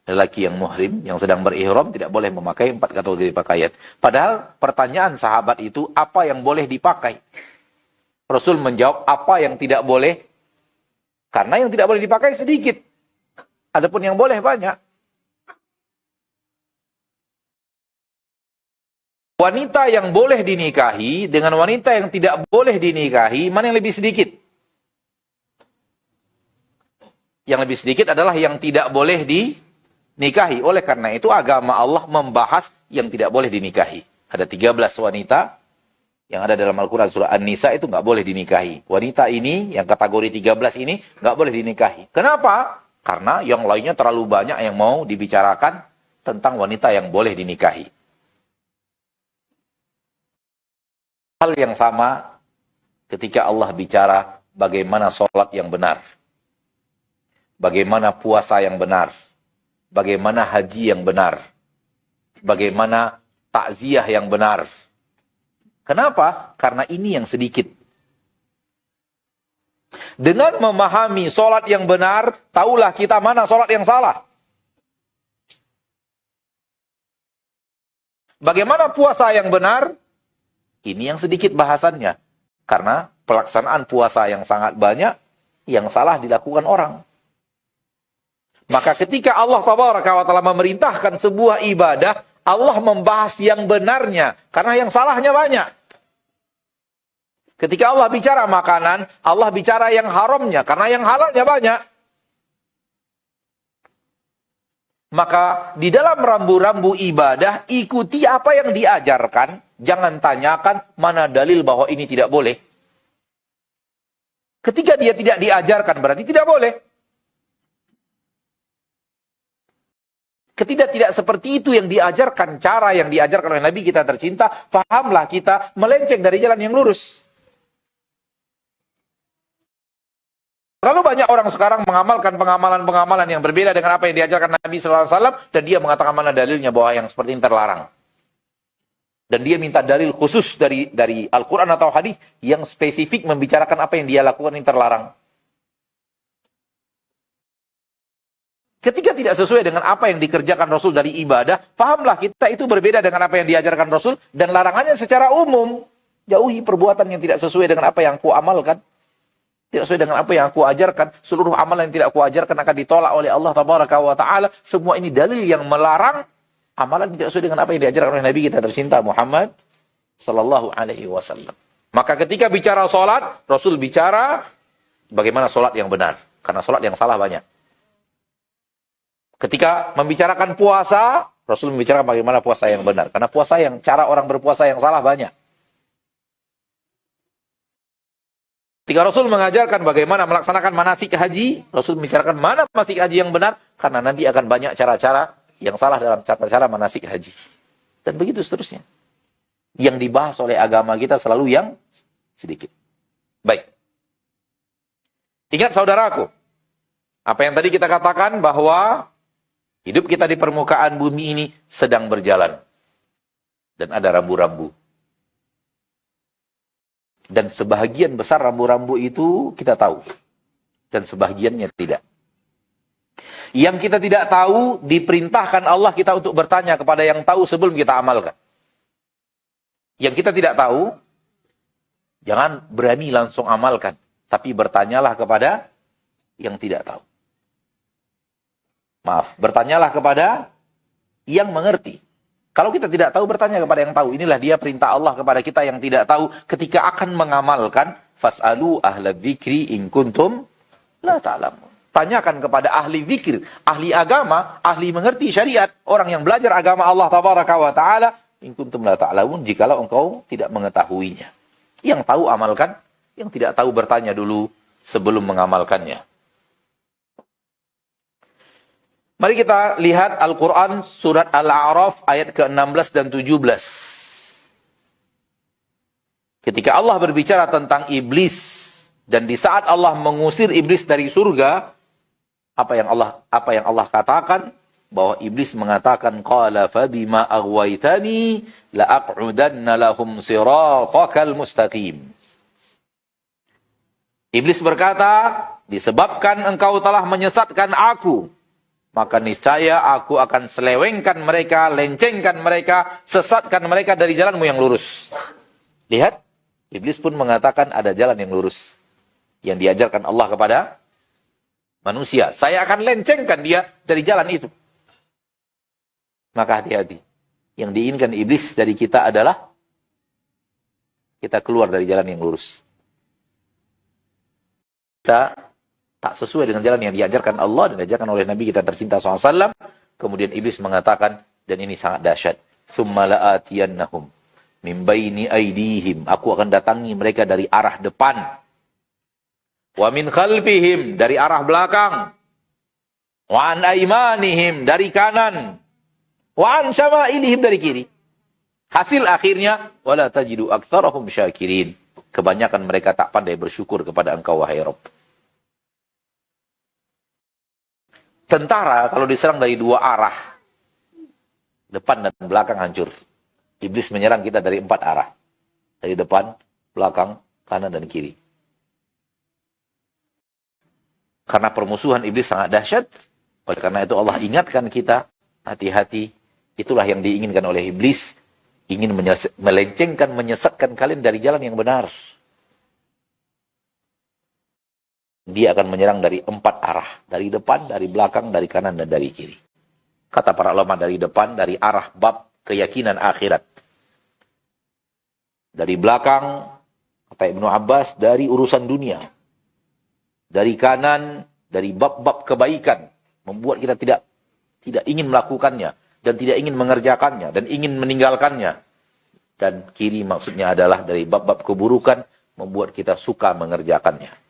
Lelaki yang muhrim, yang sedang berihram, tidak boleh memakai 4 kategori pakaian. Padahal pertanyaan sahabat itu, apa yang boleh dipakai? Rasul menjawab, apa yang tidak boleh? Karena yang tidak boleh dipakai sedikit. Adapun yang boleh banyak. Wanita yang boleh dinikahi dengan wanita yang tidak boleh dinikahi, mana yang lebih sedikit? Yang lebih sedikit adalah yang tidak boleh dinikahi. Oleh karena itu agama Allah membahas yang tidak boleh dinikahi. Ada 13 wanita yang ada dalam Al-Quran surah An-Nisa itu nggak boleh dinikahi. Wanita ini, yang kategori 13 ini, nggak boleh dinikahi. Kenapa? Karena yang lainnya terlalu banyak yang mau dibicarakan tentang wanita yang boleh dinikahi. Hal yang sama ketika Allah bicara bagaimana sholat yang benar. Bagaimana puasa yang benar. Bagaimana haji yang benar. Bagaimana takziah yang benar. Kenapa? Karena ini yang sedikit. Dengan memahami sholat yang benar, tahulah kita mana sholat yang salah. Bagaimana puasa yang benar? Ini yang sedikit bahasannya. Karena pelaksanaan puasa yang sangat banyak, yang salah dilakukan orang. Maka ketika Allah Tabaraka wa Ta'ala memerintahkan sebuah ibadah, Allah membahas yang benarnya. Karena yang salahnya banyak. Ketika Allah bicara makanan, Allah bicara yang haramnya, karena yang halalnya banyak. Maka di dalam rambu-rambu ibadah, ikuti apa yang diajarkan, jangan tanyakan mana dalil bahwa ini tidak boleh. Ketika dia tidak diajarkan, berarti tidak boleh. Ketika tidak seperti itu yang diajarkan, cara yang diajarkan oleh Nabi kita tercinta, fahamlah kita melenceng dari jalan yang lurus. Terlalu banyak orang sekarang mengamalkan pengamalan-pengamalan yang berbeda dengan apa yang diajarkan Nabi SAW, dan dia mengatakan mana dalilnya bahwa yang seperti ini terlarang. Dan dia minta dalil khusus dari Al-Quran atau hadis yang spesifik membicarakan apa yang dia lakukan ini terlarang. Ketika tidak sesuai dengan apa yang dikerjakan Rasul dari ibadah, pahamlah kita itu berbeda dengan apa yang diajarkan Rasul, dan larangannya secara umum. Jauhi perbuatan yang tidak sesuai dengan apa yang aku amalkan. Tidak sesuai dengan apa yang aku ajarkan. Seluruh amalan yang tidak aku ajarkan akan ditolak oleh Allah Tabaraka wa Ta'ala. Semua ini dalil yang melarang amalan tidak sesuai dengan apa yang diajarkan oleh Nabi kita tercinta Muhammad Sallallahu Alaihi Wasallam. Maka ketika bicara sholat, Rasul bicara bagaimana sholat yang benar. Karena sholat yang salah banyak. Ketika membicarakan puasa, Rasul membicarakan bagaimana puasa yang benar. Karena cara orang berpuasa yang salah banyak. Ketika Rasul mengajarkan bagaimana melaksanakan manasik haji, Rasul membicarakan mana manasik haji yang benar, karena nanti akan banyak cara-cara yang salah dalam cara manasik haji. Dan begitu seterusnya. Yang dibahas oleh agama kita selalu yang sedikit. Baik. Ingat saudaraku, apa yang tadi kita katakan bahwa hidup kita di permukaan bumi ini sedang berjalan. Dan ada rambu-rambu. Dan sebahagian besar rambu-rambu itu kita tahu. Dan sebahagiannya tidak. Yang kita tidak tahu, diperintahkan Allah kita untuk bertanya kepada yang tahu sebelum kita amalkan. Yang kita tidak tahu, jangan berani langsung amalkan. Tapi bertanyalah kepada yang tidak tahu. Maaf, bertanyalah kepada yang mengerti. Kalau kita tidak tahu, bertanya kepada yang tahu. Inilah dia perintah Allah kepada kita yang tidak tahu ketika akan mengamalkan. Fas'alu ahla dzikri in kuntum la ta'lamun. Tanyakan kepada ahli zikir, ahli agama, ahli mengerti syariat, orang yang belajar agama Allah Tabaraka wa Ta'ala, in kuntum la ta'lamun, jikalau engkau tidak mengetahuinya. Yang tahu amalkan, yang tidak tahu bertanya dulu sebelum mengamalkannya. Mari kita lihat Al-Quran surat Al-A'raf ayat ke-16 dan 17. Ketika Allah berbicara tentang iblis, dan di saat Allah mengusir iblis dari surga, apa yang Allah katakan? Bahwa iblis mengatakan, qala fabima aghwaytani la'aq'udanna lahum siratakal mustaqim. Iblis berkata, disebabkan engkau telah menyesatkan aku, maka niscaya aku akan selewengkan mereka, lencengkan mereka, sesatkan mereka dari jalanmu yang lurus. Lihat, iblis pun mengatakan ada jalan yang lurus yang diajarkan Allah kepada manusia. Saya akan lencengkan dia dari jalan itu. Maka hati-hati. Yang diinginkan iblis dari kita adalah kita keluar dari jalan yang lurus. Kita tak sesuai dengan jalan yang diajarkan Allah dan diajarkan oleh Nabi kita tercinta SAW. Kemudian iblis mengatakan, dan ini sangat dahsyat, summa la'atiyannahum min baini aydihim, aku akan datangi mereka dari arah depan, wa min khalfihim, dari arah belakang, wa an aymanihim, dari kanan, wa an syama'ilihim, dari kiri. Hasil akhirnya, wala tajidu aktsarahum syakirin, kebanyakan mereka tak pandai bersyukur kepada engkau wahai Rabb. Tentara kalau diserang dari dua arah, depan dan belakang hancur. Iblis menyerang kita dari 4 arah. Dari depan, belakang, kanan, dan kiri. Karena permusuhan iblis sangat dahsyat, oleh karena itu Allah ingatkan kita, hati-hati, itulah yang diinginkan oleh iblis, ingin melencengkan, menyesatkan kalian dari jalan yang benar. Dia akan menyerang dari 4 arah. Dari depan, dari belakang, dari kanan, dan dari kiri. Kata para ulama, dari depan, dari arah bab keyakinan akhirat. Dari belakang, kata Ibnu Abbas, dari urusan dunia. Dari kanan, dari bab-bab kebaikan. Membuat kita tidak ingin melakukannya. Dan tidak ingin mengerjakannya. Dan ingin meninggalkannya. Dan kiri maksudnya adalah dari bab-bab keburukan. Membuat kita suka mengerjakannya.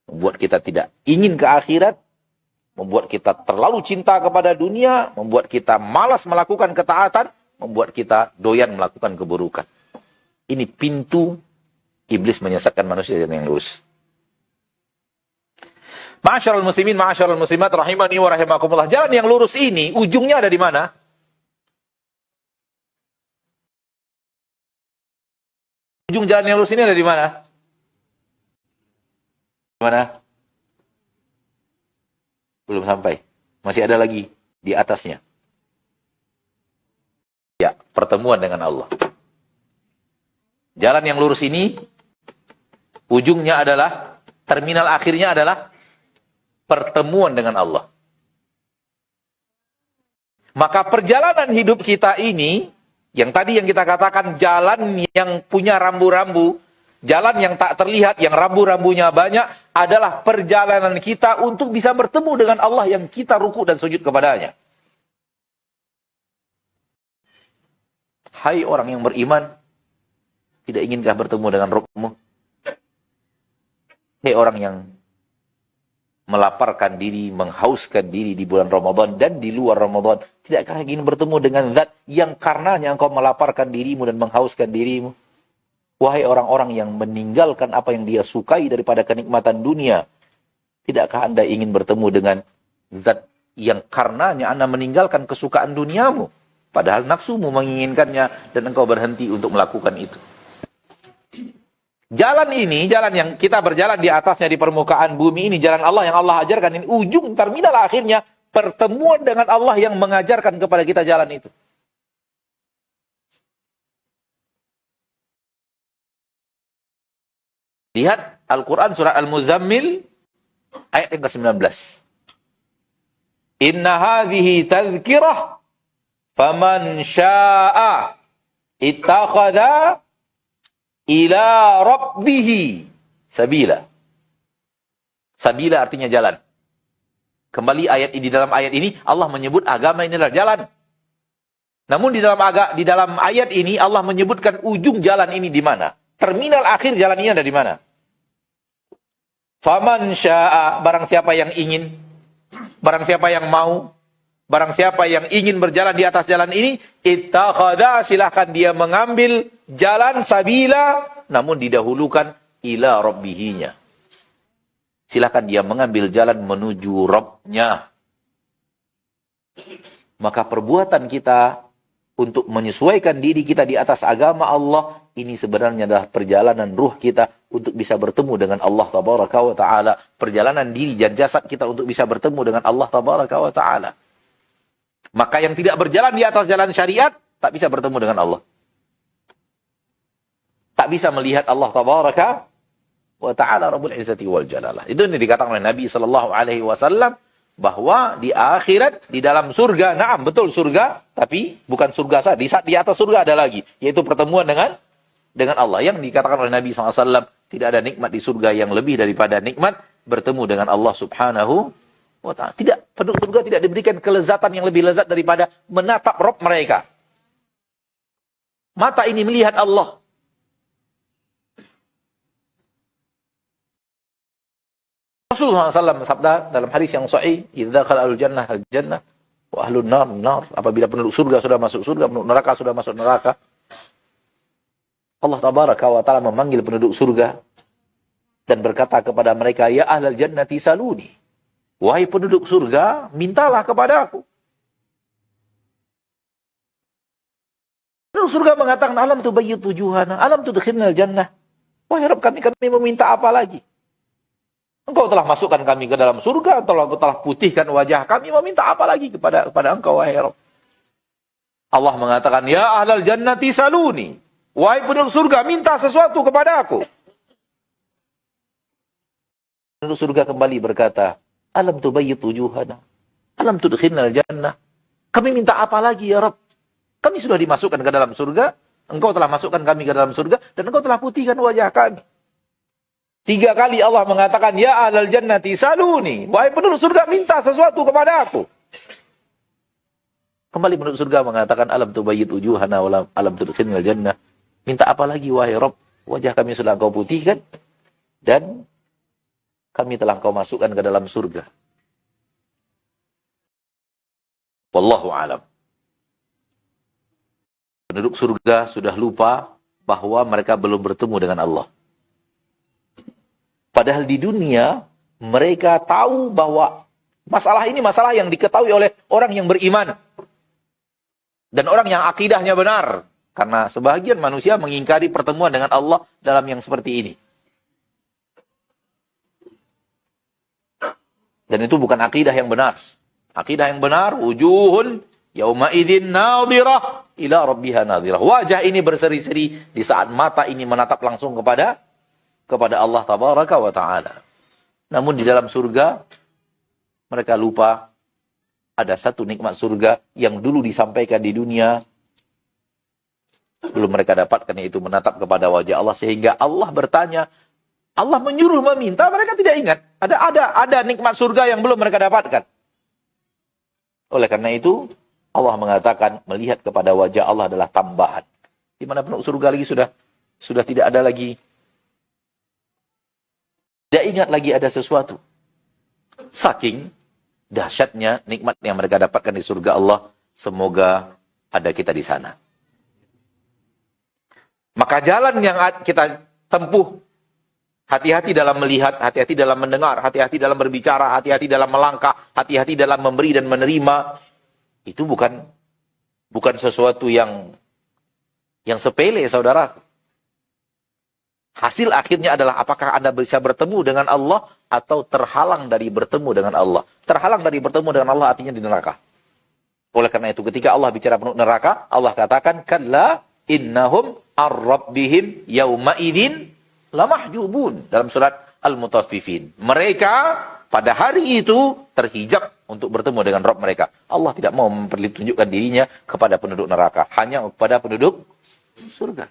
Membuat kita tidak ingin ke akhirat, membuat kita terlalu cinta kepada dunia, membuat kita malas melakukan ketaatan, membuat kita doyan melakukan keburukan. Ini pintu iblis menyesatkan manusia dari yang lurus. Ma'asyiral muslimin, ma'asyiral muslimat, rahimani wa rahimakumullah. Jalan yang lurus ini, ujungnya ada di mana? Ujung jalan yang lurus ini ada di mana? Di mana? Belum sampai. Masih ada lagi di atasnya. Ya, pertemuan dengan Allah. Jalan yang lurus ini, ujungnya adalah, terminal akhirnya adalah pertemuan dengan Allah. Maka perjalanan hidup kita ini, yang tadi yang kita katakan jalan yang punya rambu-rambu, jalan yang tak terlihat, yang rambu-rambunya banyak, adalah perjalanan kita untuk bisa bertemu dengan Allah yang kita ruku dan sujud kepadanya. Hai orang yang beriman, tidak inginkah bertemu dengan Rabbmu? Hai orang yang melaparkan diri, menghauskan diri di bulan Ramadan dan di luar Ramadan, tidakkah ingin bertemu dengan zat yang karenanya engkau melaparkan dirimu dan menghauskan dirimu? Wahai orang-orang yang meninggalkan apa yang dia sukai daripada kenikmatan dunia, tidakkah anda ingin bertemu dengan zat yang karenanya anda meninggalkan kesukaan duniamu, padahal nafsumu menginginkannya dan engkau berhenti untuk melakukan itu? Jalan ini, jalan yang kita berjalan di atasnya di permukaan bumi ini, jalan Allah yang Allah ajarkan ini, ujung terminal akhirnya pertemuan dengan Allah yang mengajarkan kepada kita jalan itu. Lihat Al-Quran surah Al-Muzammil ayat yang ke-19. Inna hadhihi tazkirah faman sya'a ittakhadha ila rabbihi sabila. Sabila artinya jalan. Kembali di dalam ayat ini Allah menyebut agama ini adalah jalan. Namun di dalam ayat ini Allah menyebutkan ujung jalan ini di mana? Terminal akhir jalan ini ada di mana? Faman sya'a, barang siapa yang ingin, barang siapa yang mau, barang siapa yang ingin berjalan di atas jalan ini, ittakhadha, silahkan dia mengambil jalan sabila, namun didahulukan ila rabbihinya. Silahkan dia mengambil jalan menuju Rabbnya. Maka perbuatan kita untuk menyesuaikan diri kita di atas agama Allah, ini sebenarnya adalah perjalanan ruh kita untuk bisa bertemu dengan Allah Tabaraka wa Ta'ala. Perjalanan diri dan jasad kita untuk bisa bertemu dengan Allah Tabaraka wa Ta'ala. Maka yang tidak berjalan di atas jalan syariat, tak bisa bertemu dengan Allah. Tak bisa melihat Allah Tabaraka wa Ta'ala Rabbul Izzati wal Jalalah. Itu yang dikatakan oleh Nabi SAW, bahwa di akhirat, di dalam surga, naam, betul surga, tapi bukan surga saja. Di atas surga ada lagi, yaitu pertemuan dengan Allah. Yang dikatakan oleh Nabi SAW, tidak ada nikmat di surga yang lebih daripada nikmat bertemu dengan Allah Subhanahu wa Ta'ala. Tidak, penduduk surga tidak diberikan kelezatan yang lebih lezat daripada menatap Rabb mereka. Mata ini melihat Allah. Rasulullah SAW sabda dalam hadis yang sahih, "Idza khala al-jannah al-jannah wa ahlun nar nar." Apabila penduduk surga sudah masuk surga, penduduk neraka sudah masuk neraka, Allah Tabaraka wa Ta'ala memanggil penduduk surga dan berkata kepada mereka, "Ya ahlal jannati saluni." Wahai penduduk surga, mintalah kepada aku. Penduduk surga mengatakan, "Alam tubayyit wujuhana, alam tudkhilnal jannah." Wahai Rabb kami meminta apa lagi? Engkau telah masukkan kami ke dalam surga, engkau telah putihkan wajah kami, meminta apa lagi kepada engkau, wahai Rabb? Allah mengatakan, "Ya ahlal jannati saluni." Wahai penduduk surga, minta sesuatu kepada aku. Penduduk surga kembali berkata, "Alam tubayyit wujuhana, alam tudkhilnal jannah." Kami minta apa lagi ya Rabb? Kami sudah dimasukkan ke dalam surga, engkau telah masukkan kami ke dalam surga, dan engkau telah putihkan wajah kami. 3 kali Allah mengatakan, "Ya ahlal jannati saluni." Wahai penduduk surga, minta sesuatu kepada aku. Kembali penduduk surga mengatakan, "Alam tubayyit wujuhana wa alam tudkhilnal jannah." Minta apa lagi wahai Rabb? Wajah kami sudah engkau putihkan dan kami telah engkau masukkan ke dalam surga. Wallahu alam. Penduduk surga sudah lupa bahwa mereka belum bertemu dengan Allah. Padahal di dunia mereka tahu bahwa masalah ini masalah yang diketahui oleh orang yang beriman. Dan orang yang akidahnya benar. Karena sebagian manusia mengingkari pertemuan dengan Allah dalam yang seperti ini. Dan itu bukan akidah yang benar. Akidah yang benar, wujuhun yauma idzin nadhirah ila rabbiha nadhirah. Wajah ini berseri-seri di saat mata ini menatap langsung kepada Allah tabaraka wa taala. Namun di dalam surga mereka lupa ada satu nikmat surga yang dulu disampaikan di dunia belum mereka dapatkan, yaitu menatap kepada wajah Allah, sehingga Allah bertanya, Allah menyuruh meminta, mereka tidak ingat. Ada nikmat surga yang belum mereka dapatkan. Oleh karena itu, Allah mengatakan melihat kepada wajah Allah adalah tambahan. Di mana penduduk surga lagi sudah tidak ada lagi. Tidak ingat lagi ada sesuatu. Saking dahsyatnya nikmat yang mereka dapatkan di surga Allah, semoga ada kita di sana. Maka jalan yang kita tempuh, hati-hati dalam melihat, hati-hati dalam mendengar, hati-hati dalam berbicara, hati-hati dalam melangkah, hati-hati dalam memberi dan menerima. Itu bukan sesuatu yang sepele, saudara. Hasil akhirnya adalah apakah Anda bisa bertemu dengan Allah atau terhalang dari bertemu dengan Allah. Terhalang dari bertemu dengan Allah artinya di neraka. Oleh karena itu ketika Allah bicara penduduk neraka, Allah katakan, kalla innahum ar-rabbihim yawma idin lamahjubun. Dalam surat Al-Mutaffifin. Mereka pada hari itu terhijab untuk bertemu dengan Rabb mereka. Allah tidak mau memperlihatkan dirinya kepada penduduk neraka. Hanya kepada penduduk surga.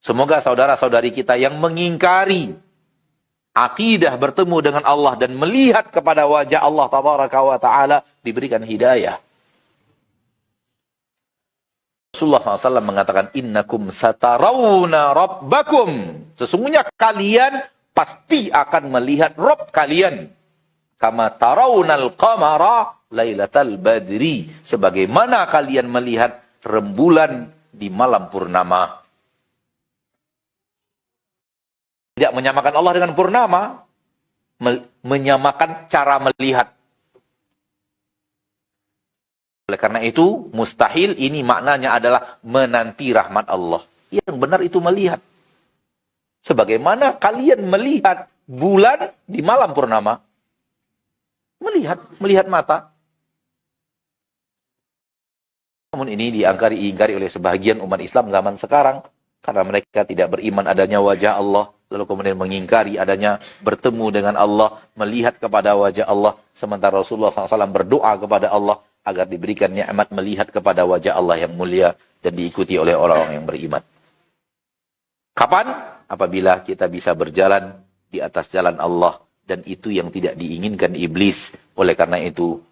Semoga saudara-saudari kita yang mengingkari akidah bertemu dengan Allah dan melihat kepada wajah Allah tabaraka wa ta'ala diberikan hidayah. Rasulullah SAW mengatakan, innakum satarawna rabbakum. Sesungguhnya kalian pasti akan melihat Rabb kalian. Kama tarawnal qamara lailatal badri. Sebagaimana kalian melihat rembulan di malam purnama. Tidak menyamakan Allah dengan purnama. Menyamakan cara melihat. Oleh karena itu, mustahil ini maknanya adalah menanti rahmat Allah. Yang benar itu melihat. Sebagaimana kalian melihat bulan di malam purnama. Melihat mata. Namun ini diingkari oleh sebagian umat Islam zaman sekarang. Karena mereka tidak beriman adanya wajah Allah. Lalu kemudian mengingkari adanya bertemu dengan Allah. Melihat kepada wajah Allah. Sementara Rasulullah SAW berdoa kepada Allah agar diberikan nikmat melihat kepada wajah Allah yang mulia dan diikuti oleh orang-orang yang beriman. Kapan? Apabila kita bisa berjalan di atas jalan Allah, dan itu yang tidak diinginkan iblis. Oleh karena itu,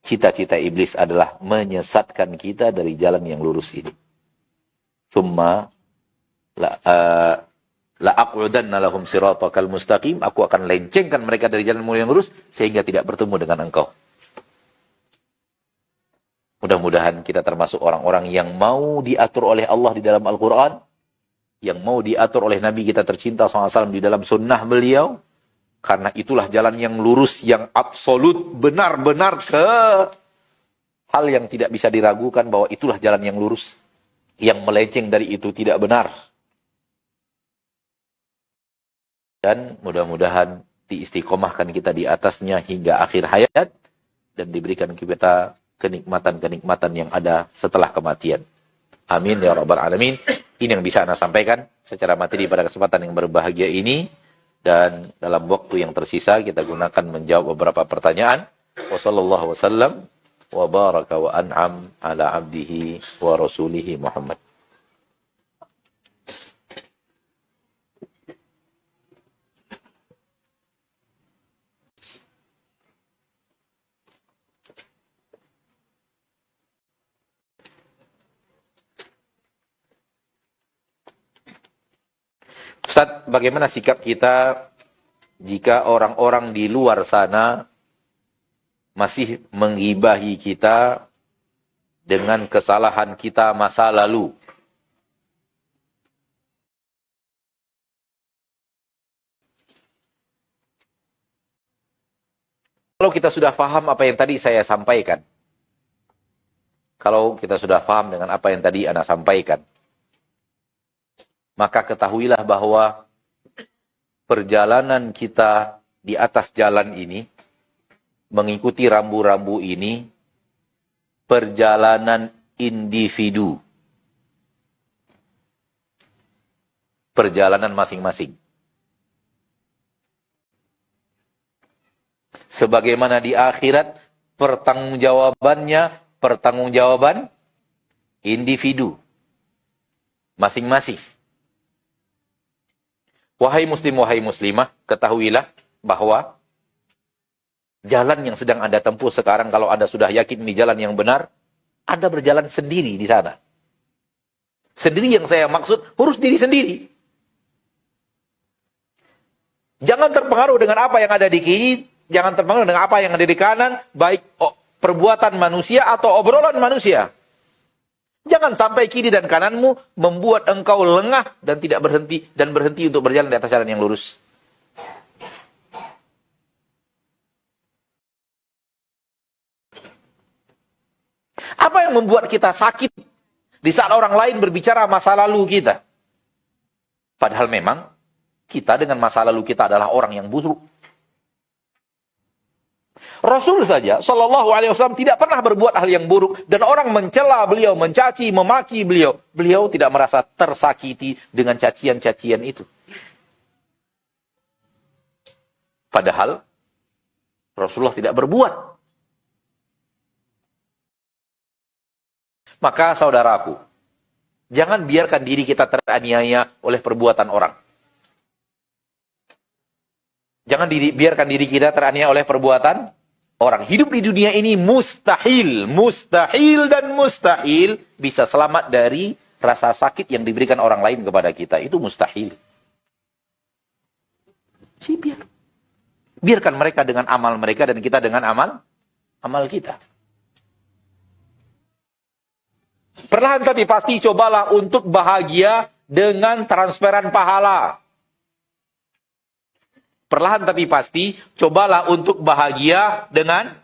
cita-cita iblis adalah menyesatkan kita dari jalan yang lurus ini. Summa la aq'udanna lahum siratakal mustaqim, aku akan lencengkan mereka dari jalan yang lurus sehingga tidak bertemu dengan engkau. Mudah-mudahan kita termasuk orang-orang yang mau diatur oleh Allah di dalam Al-Quran, yang mau diatur oleh Nabi kita tercinta SAW di dalam sunnah beliau, karena itulah jalan yang lurus, yang absolut, benar-benar ke hal yang tidak bisa diragukan bahwa itulah jalan yang lurus. Yang melenceng dari itu tidak benar. Dan mudah-mudahan diistiqomahkan kita di atasnya hingga akhir hayat, dan diberikan kita kenikmatan-kenikmatan yang ada setelah kematian. Amin ya rabbal alamin. Ini yang bisa Anda sampaikan secara materi pada kesempatan yang berbahagia ini, dan dalam waktu yang tersisa kita gunakan menjawab beberapa pertanyaan. Wassallallahu wasallam wa baraka wa an'am ala abdihi wa rasulihi Muhammad. Ustaz, bagaimana sikap kita jika orang-orang di luar sana masih menggibahi kita dengan kesalahan kita masa lalu? Kalau kita sudah paham apa yang tadi saya sampaikan, kalau kita sudah paham dengan apa yang tadi Ana sampaikan, maka ketahuilah bahwa perjalanan kita di atas jalan ini, mengikuti rambu-rambu ini, perjalanan individu. Perjalanan masing-masing. Sebagaimana di akhirat, pertanggungjawaban individu. Masing-masing. Wahai muslim, wahai muslimah, ketahuilah bahwa jalan yang sedang Anda tempuh sekarang, kalau Anda sudah yakin ini jalan yang benar, Anda berjalan sendiri di sana. Sendiri yang saya maksud, urus diri sendiri. Jangan terpengaruh dengan apa yang ada di kiri, jangan terpengaruh dengan apa yang ada di kanan, baik perbuatan manusia atau obrolan manusia. Jangan sampai kiri dan kananmu membuat engkau lengah dan tidak berhenti untuk berjalan di atas jalan yang lurus. Apa yang membuat kita sakit di saat orang lain berbicara masa lalu kita? Padahal memang kita dengan masa lalu kita adalah orang yang buruk. Rasul saja sallallahu alaihi wasallam tidak pernah berbuat hal yang buruk dan orang mencela beliau, mencaci, memaki beliau. Beliau tidak merasa tersakiti dengan cacian-cacian itu. Padahal Rasulullah tidak berbuat. Maka saudaraku, jangan biarkan diri kita teraniaya oleh perbuatan orang. Jangan biarkan diri kita teraniaya oleh perbuatan orang. Hidup di dunia ini mustahil bisa selamat dari rasa sakit yang diberikan orang lain kepada kita. Itu mustahil. Biarkan mereka dengan amal mereka dan kita dengan amal kita. Perlahan tapi pasti cobalah untuk bahagia dengan transferan pahala. Perlahan tapi pasti, cobalah untuk bahagia dengan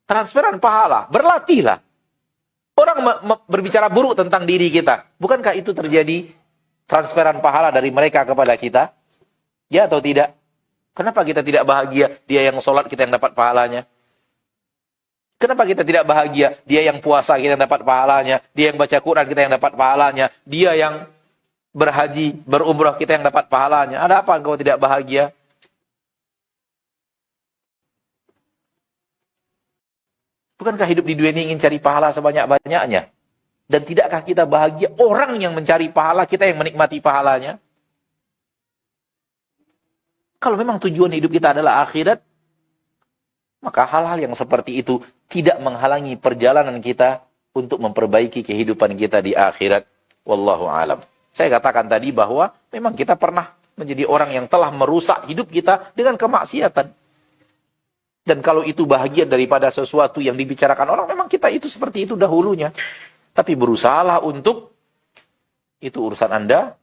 transferan pahala. Berlatihlah. Orang berbicara buruk tentang diri kita. Bukankah itu terjadi transferan pahala dari mereka kepada kita? Ya atau tidak? Kenapa kita tidak bahagia? Dia yang sholat, kita yang dapat pahalanya. Kenapa kita tidak bahagia? Dia yang puasa, kita yang dapat pahalanya. Dia yang baca Quran, kita yang dapat pahalanya. Dia yang berhaji, berumrah, kita yang dapat pahalanya. Ada apa engkau tidak bahagia? Bukankah hidup di dunia ini ingin cari pahala sebanyak-banyaknya? Dan tidakkah kita bahagia orang yang mencari pahala, kita yang menikmati pahalanya? Kalau memang tujuan hidup kita adalah akhirat, maka hal-hal yang seperti itu tidak menghalangi perjalanan kita untuk memperbaiki kehidupan kita di akhirat. Wallahu a'lam. Saya katakan tadi bahwa memang kita pernah menjadi orang yang telah merusak hidup kita dengan kemaksiatan. Dan kalau itu bahagian daripada sesuatu yang dibicarakan orang, memang kita itu seperti itu dahulunya. Tapi berusahalah untuk, itu urusan Anda,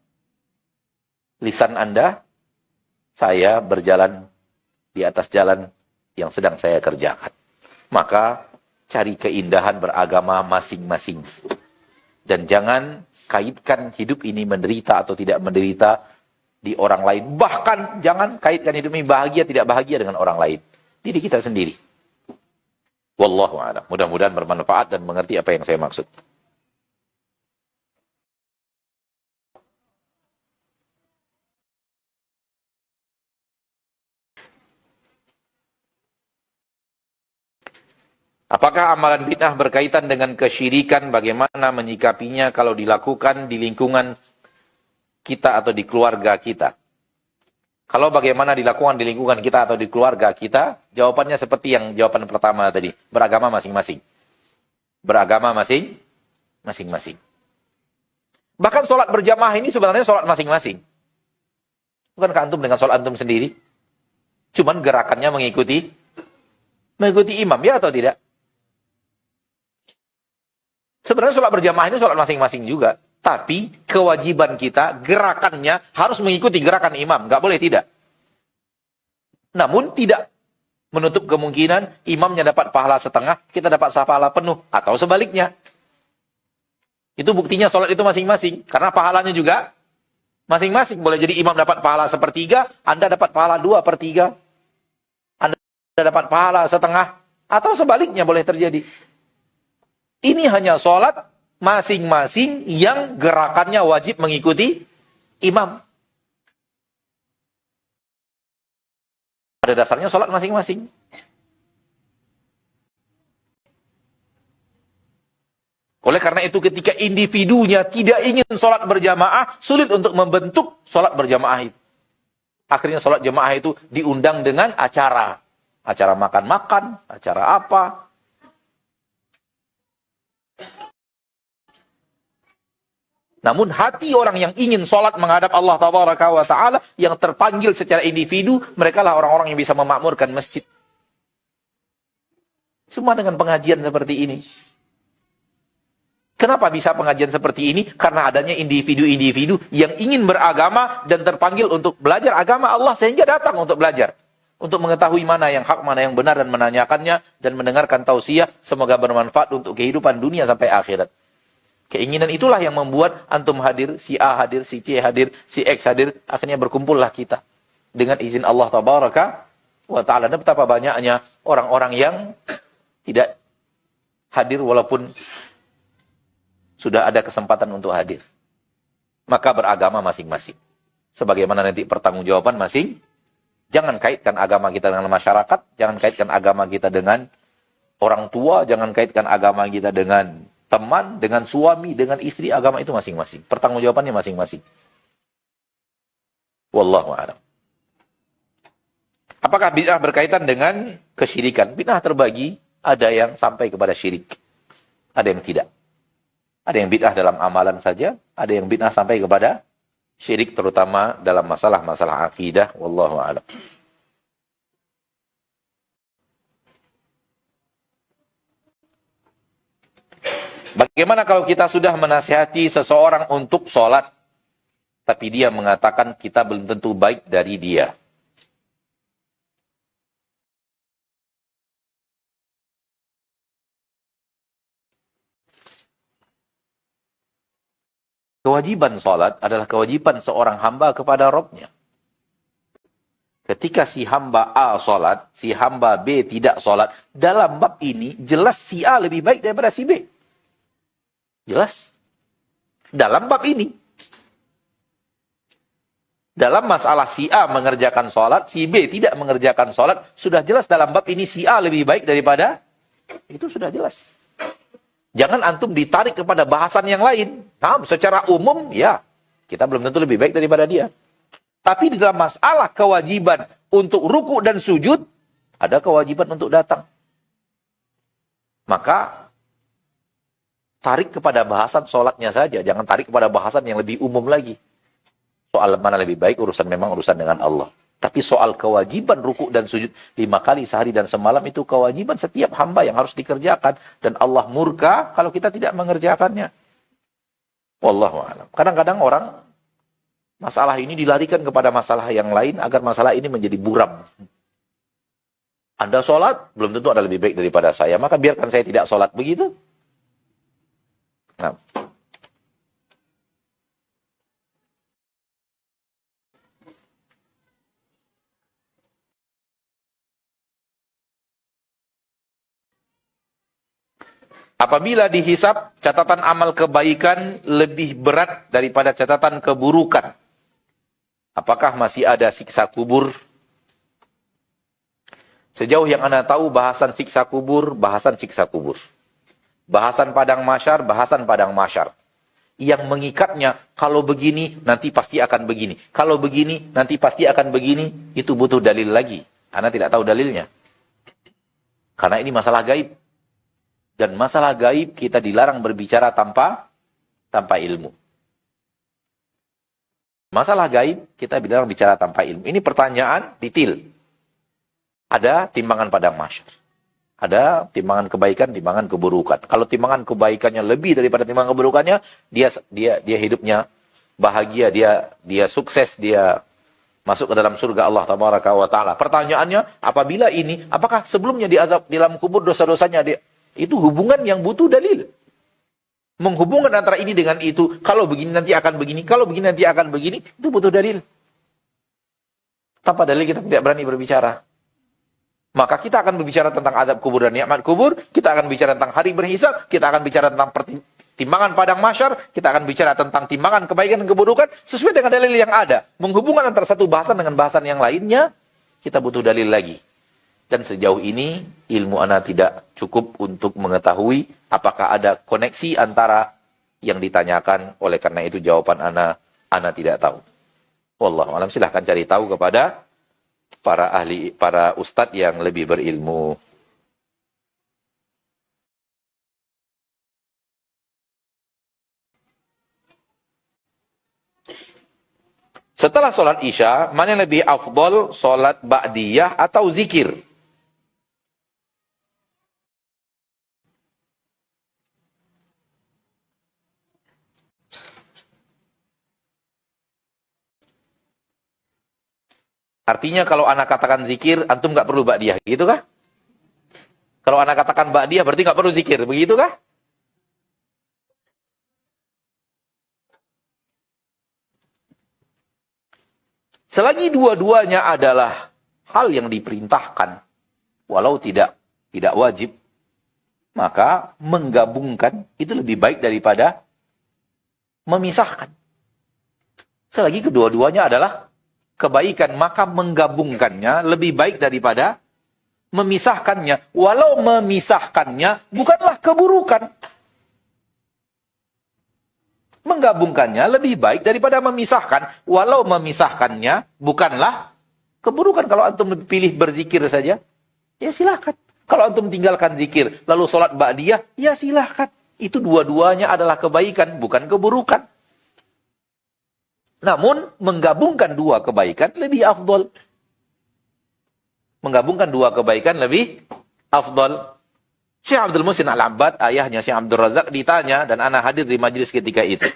lisan Anda, saya berjalan di atas jalan yang sedang saya kerjakan. Maka cari keindahan beragama masing-masing. Dan jangan kaitkan hidup ini menderita atau tidak menderita di orang lain. Bahkan jangan kaitkan hidup ini bahagia tidak bahagia dengan orang lain. Diri kita sendiri. Wallahu a'lam. Mudah-mudahan bermanfaat dan mengerti apa yang saya maksud. Apakah amalan bid'ah berkaitan dengan kesyirikan? Bagaimana menyikapinya kalau dilakukan di lingkungan kita atau di keluarga kita? Kalau bagaimana dilakukan di lingkungan kita atau di keluarga kita, jawabannya seperti yang jawaban pertama tadi. Beragama masing-masing. Beragama masing-masing. Bahkan sholat berjamaah ini sebenarnya sholat masing-masing. Bukankah antum dengan sholat antum sendiri? Cuman gerakannya mengikuti imam, ya atau tidak? Sebenarnya sholat berjamaah ini sholat masing-masing juga. Tapi kewajiban kita, gerakannya harus mengikuti gerakan imam. Nggak boleh tidak. Namun tidak menutup kemungkinan imamnya dapat pahala setengah, kita dapat pahala penuh. Atau sebaliknya. Itu buktinya sholat itu masing-masing. Karena pahalanya juga masing-masing. Boleh jadi imam dapat pahala sepertiga, Anda dapat pahala 2/3. Anda dapat pahala setengah. Atau sebaliknya boleh terjadi. Ini hanya sholat masing-masing yang gerakannya wajib mengikuti imam. Pada dasarnya sholat masing-masing. Oleh karena itu ketika individunya tidak ingin sholat berjamaah, sulit untuk membentuk sholat berjamaah itu. Akhirnya sholat jamaah itu diundang dengan acara. Acara makan-makan, acara apa. Namun hati orang yang ingin sholat menghadap Allah Tabaraka wa Ta'ala, yang terpanggil secara individu, mereka lah orang-orang yang bisa memakmurkan masjid. Semua dengan pengajian seperti ini. Kenapa bisa pengajian seperti ini? Karena adanya individu-individu yang ingin beragama dan terpanggil untuk belajar agama Allah, sehingga datang untuk belajar. Untuk mengetahui mana yang hak, mana yang benar, dan menanyakannya, dan mendengarkan tausiah, semoga bermanfaat untuk kehidupan dunia sampai akhirat. Keinginan itulah yang membuat antum hadir, si A hadir, si C hadir, si X hadir, akhirnya berkumpullah kita. Dengan izin Allah Tabaraka wa Ta'ala. Dan betapa banyaknya orang-orang yang tidak hadir walaupun sudah ada kesempatan untuk hadir. Maka beragama masing-masing. Sebagaimana nanti pertanggungjawaban masing. Jangan kaitkan agama kita dengan masyarakat, jangan kaitkan agama kita dengan orang tua, jangan kaitkan agama kita dengan teman, dengan suami, dengan istri. Agama itu masing-masing. Pertanggungjawabannya masing-masing. Wallahu a'lam. Apakah bid'ah berkaitan dengan kesyirikan? Bid'ah terbagi, ada yang sampai kepada syirik. Ada yang tidak. Ada yang bid'ah dalam amalan saja, ada yang bid'ah sampai kepada syirik, terutama dalam masalah-masalah akidah. Wallahu a'lam. Bagaimana kalau kita sudah menasihati seseorang untuk sholat, tapi dia mengatakan kita belum tentu baik dari dia? Kewajiban sholat adalah kewajiban seorang hamba kepada Rabb-Nya. Ketika si hamba A sholat, si hamba B tidak sholat, dalam bab ini jelas si A lebih baik daripada si B. Jelas. Dalam bab ini. Dalam masalah si A mengerjakan sholat, si B tidak mengerjakan sholat, sudah jelas dalam bab ini si A lebih baik daripada, itu sudah jelas. Jangan antum ditarik kepada bahasan yang lain. Nah, secara umum, ya, kita belum tentu lebih baik daripada dia. Tapi di dalam masalah kewajiban untuk ruku dan sujud, ada kewajiban untuk datang. Maka, tarik kepada bahasan sholatnya saja. Jangan tarik kepada bahasan yang lebih umum lagi. Soal mana lebih baik, urusan memang urusan dengan Allah. Tapi soal kewajiban ruku dan sujud 5 kali sehari dan semalam, itu kewajiban setiap hamba yang harus dikerjakan. Dan Allah murka kalau kita tidak mengerjakannya. Wallahu a'lam. Kadang-kadang orang, masalah ini dilarikan kepada masalah yang lain agar masalah ini menjadi buram. Anda sholat, belum tentu ada lebih baik daripada saya. Maka biarkan saya tidak sholat, begitu. Nah. Apabila dihisap, catatan amal kebaikan lebih berat daripada catatan keburukan, apakah masih ada siksa kubur? Sejauh yang Anda tahu, bahasan siksa kubur, bahasan siksa kubur. Bahasan padang mahsyar, bahasan padang mahsyar. Yang mengikatnya, kalau begini, nanti pasti akan begini. Kalau begini, nanti pasti akan begini. Itu butuh dalil lagi. Anda tidak tahu dalilnya. Karena ini masalah gaib. Dan masalah gaib kita dilarang berbicara tanpa ilmu. Masalah gaib kita dilarang bicara tanpa ilmu. Ini pertanyaan detail. Ada timbangan padang mahsyar. Ada timbangan kebaikan, timbangan keburukan. Kalau timbangan kebaikannya lebih daripada timbangan keburukannya, dia hidupnya bahagia, dia sukses, dia masuk ke dalam surga Allah Tabaraka wa Ta'ala. Pertanyaannya, apabila ini, apakah sebelumnya diazab di dalam kubur dosa-dosanya itu hubungan yang butuh dalil. Menghubungkan antara ini dengan itu, kalau begini nanti akan begini, kalau begini nanti akan begini, itu butuh dalil. Tanpa dalil kita tidak berani berbicara. Maka kita akan berbicara tentang adab kubur dan nikmat kubur, kita akan bicara tentang hari berhisab, kita akan bicara tentang timbangan padang mahsyar, kita akan bicara tentang timbangan kebaikan dan keburukan sesuai dengan dalil yang ada. Menghubungkan antara satu bahasan dengan bahasan yang lainnya, kita butuh dalil lagi. Dan sejauh ini ilmu ana tidak cukup untuk mengetahui apakah ada koneksi antara yang ditanyakan. Oleh karena itu jawaban ana tidak tahu. Wallahu a'lam, silahkan cari tahu kepada para ahli, para ustadz yang lebih berilmu. Setelah sholat isya, mana yang lebih afdol, sholat ba'diyah atau zikir? Artinya kalau anak katakan zikir, antum nggak perlu ba'diyah, gitu kah? Kalau anak katakan ba'diyah, berarti nggak perlu zikir, begitu kah? Selagi dua-duanya adalah hal yang diperintahkan, walau tidak wajib, maka menggabungkan itu lebih baik daripada memisahkan. Selagi kedua-duanya adalah kebaikan, maka menggabungkannya lebih baik daripada memisahkannya. Walau memisahkannya bukanlah keburukan. Menggabungkannya lebih baik daripada memisahkan. Walau memisahkannya bukanlah keburukan. Kalau antum pilih berzikir saja, ya silahkan. Kalau antum tinggalkan zikir, lalu sholat ba'diyah, ya silahkan. Itu dua-duanya adalah kebaikan, bukan keburukan. Namun, menggabungkan dua kebaikan lebih afdol. Menggabungkan dua kebaikan lebih afdol. Syekh Abdul Muhsin Al-Abbad, ayahnya Syekh Abdul Razak, ditanya, dan ana hadir di majlis ketika itu.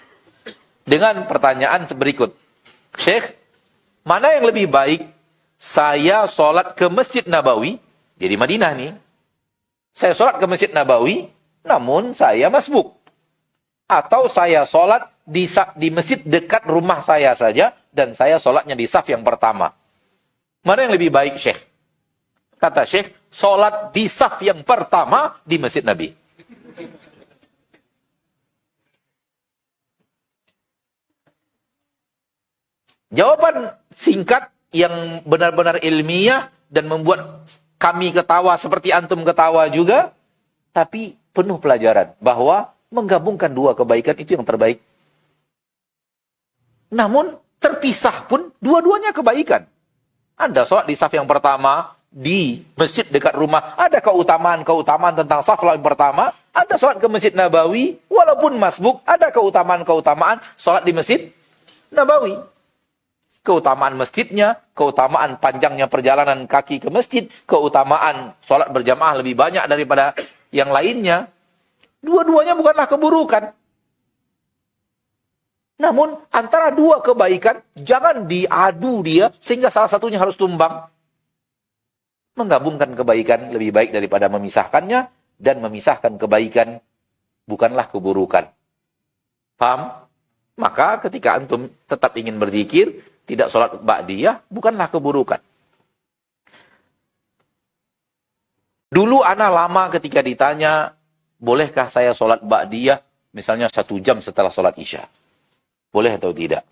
Dengan pertanyaan berikut. Syekh, mana yang lebih baik? Saya sholat ke Masjid Nabawi, jadi Madinah nih. Saya sholat ke Masjid Nabawi, namun saya masbuk. Atau saya sholat di masjid dekat rumah saya saja, dan saya sholatnya di saf yang pertama. Mana yang lebih baik, Syekh? Kata Syekh, sholat di saf yang pertama di Masjid Nabi. Jawaban singkat yang benar-benar ilmiah dan membuat kami ketawa seperti antum ketawa juga, tapi penuh pelajaran bahwa menggabungkan dua kebaikan itu yang terbaik. Namun terpisah pun dua-duanya kebaikan. Anda sholat di saf yang pertama di masjid dekat rumah, ada keutamaan-keutamaan tentang saf yang pertama. Anda sholat ke Masjid Nabawi, walaupun masbuk, ada keutamaan-keutamaan sholat di Masjid Nabawi. Keutamaan masjidnya, keutamaan panjangnya perjalanan kaki ke masjid, keutamaan sholat berjamaah lebih banyak daripada yang lainnya. Dua-duanya bukanlah keburukan. Namun, antara dua kebaikan, jangan diadu dia, sehingga salah satunya harus tumbang. Menggabungkan kebaikan lebih baik daripada memisahkannya, dan memisahkan kebaikan bukanlah keburukan. Paham? Maka ketika antum tetap ingin berzikir, tidak sholat ba'diyah, bukanlah keburukan. Dulu ana lama ketika ditanya, bolehkah saya sholat ba'diyah, misalnya 1 jam setelah sholat isya? Boleh atau tidak?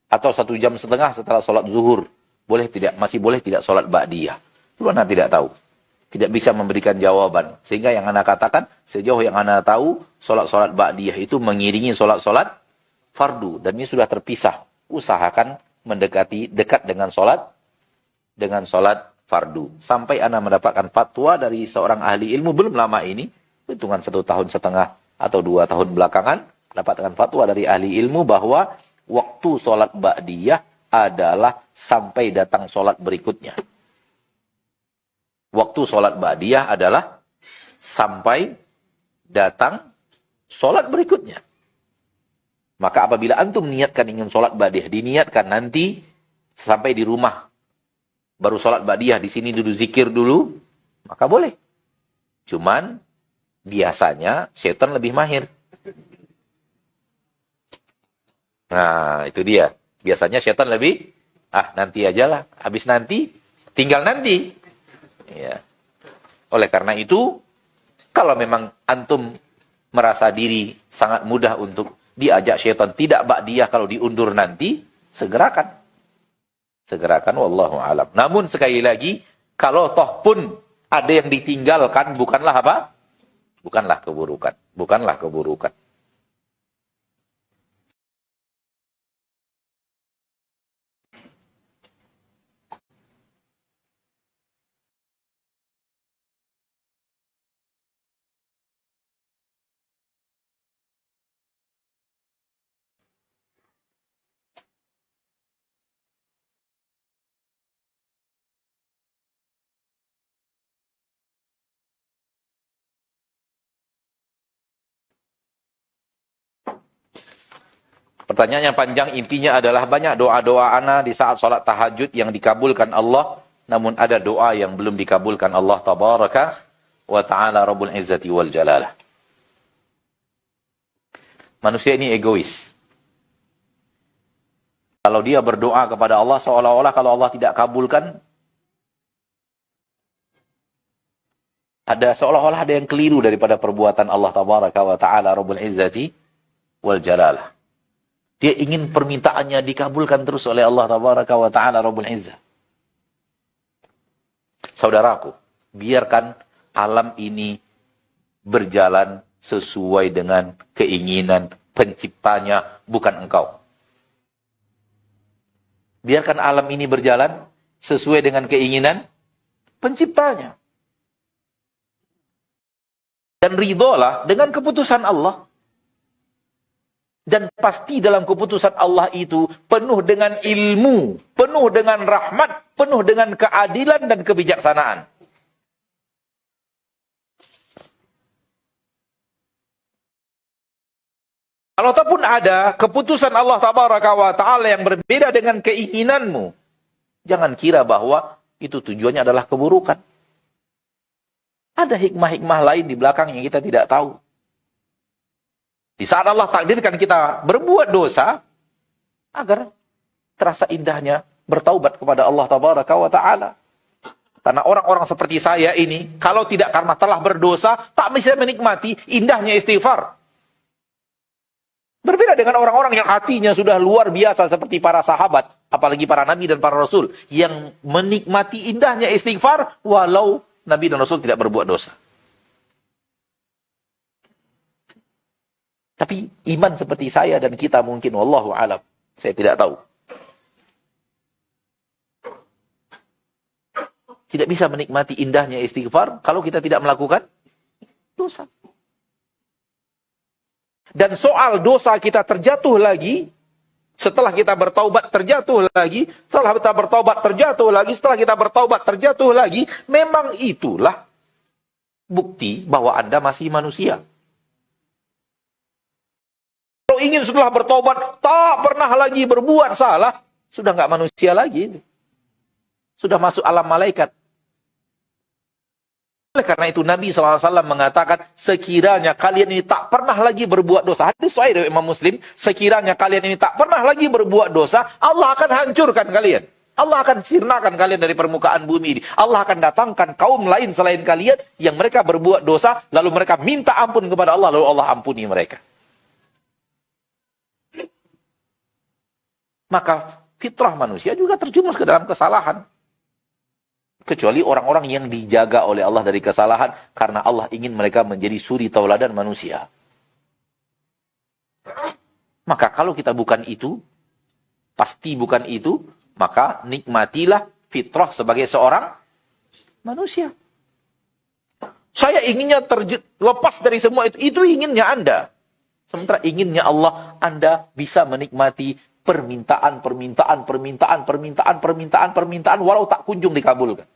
Atau 1 jam setengah setelah sholat zuhur? Boleh tidak? Masih boleh tidak sholat ba'diyah? Dulu ana tidak tahu. Tidak bisa memberikan jawaban. Sehingga yang ana katakan, sejauh yang ana tahu, sholat-sholat ba'diyah itu mengiringi sholat-sholat fardu. Dan ini sudah terpisah. Usahakan mendekati dekat dengan sholat fardu. Sampai ana mendapatkan fatwa dari seorang ahli ilmu belum lama ini, hitungan 1,5 tahun atau 2 tahun belakangan, dapatkan fatwa dari ahli ilmu bahwa waktu sholat ba'diyah adalah sampai datang sholat berikutnya. Waktu sholat ba'diyah adalah sampai datang sholat berikutnya. Maka apabila antum niatkan ingin sholat ba'diyah, diniatkan nanti sampai di rumah baru sholat ba'diyah, di sini dulu zikir dulu, maka boleh. Cuman biasanya syaitan lebih mahir. Nah, itu dia. Biasanya syaitan lebih, nanti ajalah, habis nanti, tinggal nanti. Ya. Oleh karena itu, kalau memang antum merasa diri sangat mudah untuk diajak syaitan tidak ba'diyah kalau diundur nanti, segerakan. Segerakan, wallahu alam. Namun sekali lagi, kalau toh pun ada yang ditinggalkan, bukanlah apa? Bukanlah keburukan. Bukanlah keburukan. Pertanyaannya panjang, intinya adalah banyak doa-doa ana di saat sholat tahajud yang dikabulkan Allah, namun ada doa yang belum dikabulkan Allah tabaraka wa ta'ala Rabbul Izzati wal Jalalah. Manusia ini egois. Kalau dia berdoa kepada Allah, seolah-olah kalau Allah tidak kabulkan, seolah-olah ada yang keliru daripada perbuatan Allah tabaraka wa ta'ala Rabbul Izzati wal Jalalah. Dia ingin permintaannya dikabulkan terus oleh Allah tabaraka wa ta'ala Rabbul Izzah. Saudaraku, biarkan alam ini berjalan sesuai dengan keinginan penciptanya, bukan engkau. Biarkan alam ini berjalan sesuai dengan keinginan penciptanya. Dan ridholah dengan keputusan Allah. Dan pasti dalam keputusan Allah itu penuh dengan ilmu, penuh dengan rahmat, penuh dengan keadilan dan kebijaksanaan. Kalau ataupun ada keputusan Allah tabaraka wa ta'ala yang berbeda dengan keinginanmu, jangan kira bahwa itu tujuannya adalah keburukan. Ada hikmah-hikmah lain di belakang yang kita tidak tahu. Di saat Allah takdirkan kita berbuat dosa, agar terasa indahnya bertaubat kepada Allah tabaraka wa ta'ala. Karena orang-orang seperti saya ini, kalau tidak karena telah berdosa, tak bisa menikmati indahnya istighfar. Berbeda dengan orang-orang yang hatinya sudah luar biasa seperti para sahabat, apalagi para nabi dan para rasul, yang menikmati indahnya istighfar, walau nabi dan rasul tidak berbuat dosa. Tapi iman seperti saya dan kita mungkin, wallahu alam, saya tidak tahu, tidak bisa menikmati indahnya istighfar kalau kita tidak melakukan dosa. Dan soal dosa kita terjatuh lagi, setelah kita bertaubat terjatuh lagi, setelah kita bertaubat terjatuh lagi, setelah kita bertaubat terjatuh lagi, memang itulah bukti bahwa Anda masih manusia. Kalau ingin setelah bertobat tak pernah lagi berbuat salah, sudah nggak manusia lagi. Sudah masuk alam malaikat. Oleh karena itu Nabi SAW mengatakan, sekiranya kalian ini tak pernah lagi berbuat dosa. Hadis sahih dari Imam Muslim, sekiranya kalian ini tak pernah lagi berbuat dosa, Allah akan hancurkan kalian. Allah akan sirnakan kalian dari permukaan bumi ini. Allah akan datangkan kaum lain selain kalian yang mereka berbuat dosa, lalu mereka minta ampun kepada Allah, lalu Allah ampuni mereka. Maka fitrah manusia juga terjumus ke dalam kesalahan. Kecuali orang-orang yang dijaga oleh Allah dari kesalahan, karena Allah ingin mereka menjadi suri tauladan manusia. Maka kalau kita bukan itu, pasti bukan itu, maka nikmatilah fitrah sebagai seorang manusia. Saya inginnya lepas dari semua itu inginnya Anda. Sementara inginnya Allah, Anda bisa menikmati permintaan walau tak kunjung dikabulkan.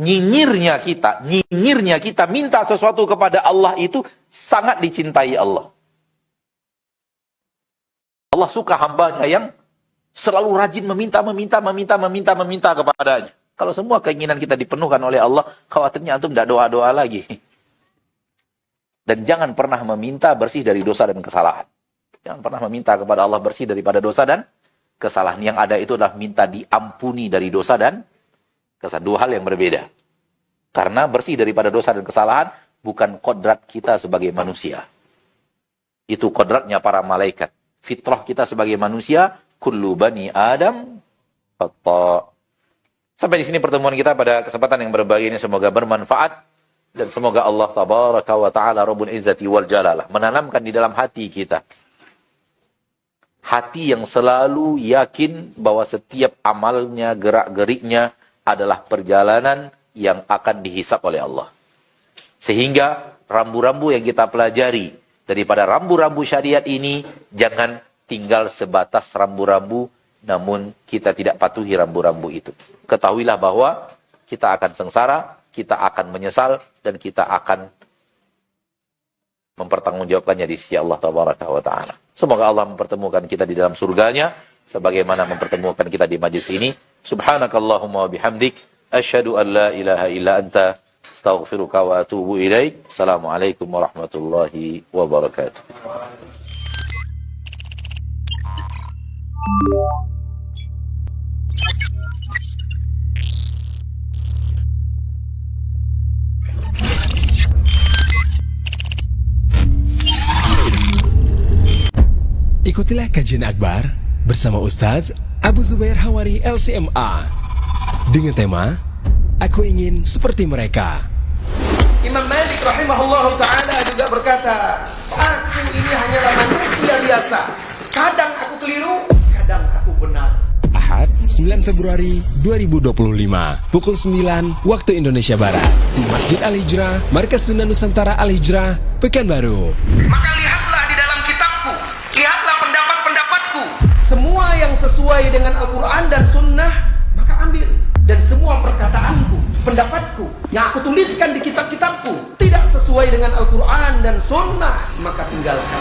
Nyinyirnya kita minta sesuatu kepada Allah itu sangat dicintai Allah. Allah suka hambanya yang selalu rajin meminta kepadanya. Kalau semua keinginan kita dipenuhkan oleh Allah, khawatirnya antum tidak doa-doa lagi. Dan jangan pernah meminta bersih dari dosa dan kesalahan. Jangan pernah meminta kepada Allah bersih daripada dosa dan kesalahan. Yang ada itu adalah minta diampuni dari dosa dan kesalahan. Dua hal yang berbeda. Karena bersih daripada dosa dan kesalahan bukan kodrat kita sebagai manusia. Itu kodratnya para malaikat. Fitrah kita sebagai manusia, kullu bani Adam khata'. Sampai di sini pertemuan kita pada kesempatan yang berbagi ini, semoga bermanfaat dan semoga Allah tabaraka wa taala Rabbul Izzati wal Jalalah menanamkan di dalam hati kita hati yang selalu yakin bahwa setiap amalnya, gerak-geriknya adalah perjalanan yang akan dihisap oleh Allah. Sehingga rambu-rambu yang kita pelajari daripada rambu-rambu syariat ini jangan tinggal sebatas rambu-rambu, namun kita tidak patuhi rambu-rambu itu. Ketahuilah bahwa kita akan sengsara, kita akan menyesal, dan kita akan mempertanggungjawabkannya di sisi Allah Tabaraka wa Ta'ala. Semoga Allah mempertemukan kita di dalam surganya, sebagaimana mempertemukan kita di majlis ini. Subhanakallahumma wa bihamdik, asyhadu an la ilaha illa anta, astaghfiruka wa atubu ilaik. Assalamualaikum warahmatullahi wabarakatuh. Ikutilah kajian akbar bersama Ustaz Abu Zubair Hawari LCMA dengan tema Aku Ingin Seperti Mereka. Imam Malik rahimahullah ta'ala juga berkata, aku ini hanyalah manusia biasa. Kadang aku keliru, kadang aku benar. Ahad 9 Februari 2025 pukul 9 waktu Indonesia Barat di Masjid Al-Hijrah, Markas Sunnah Nusantara Al-Hijrah, Pekanbaru. Maka lihatlah di dalam kitabku, lihatlah pendapat-pendapatku. Semua yang sesuai dengan Al-Quran dan Sunnah, maka ambil. Dan semua perkataanku, pendapatku yang aku tuliskan di kitab-kitabku tidak sesuai dengan Al-Quran dan Sunnah, maka tinggalkan.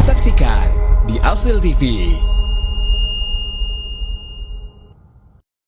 Saksikan di Asil TV.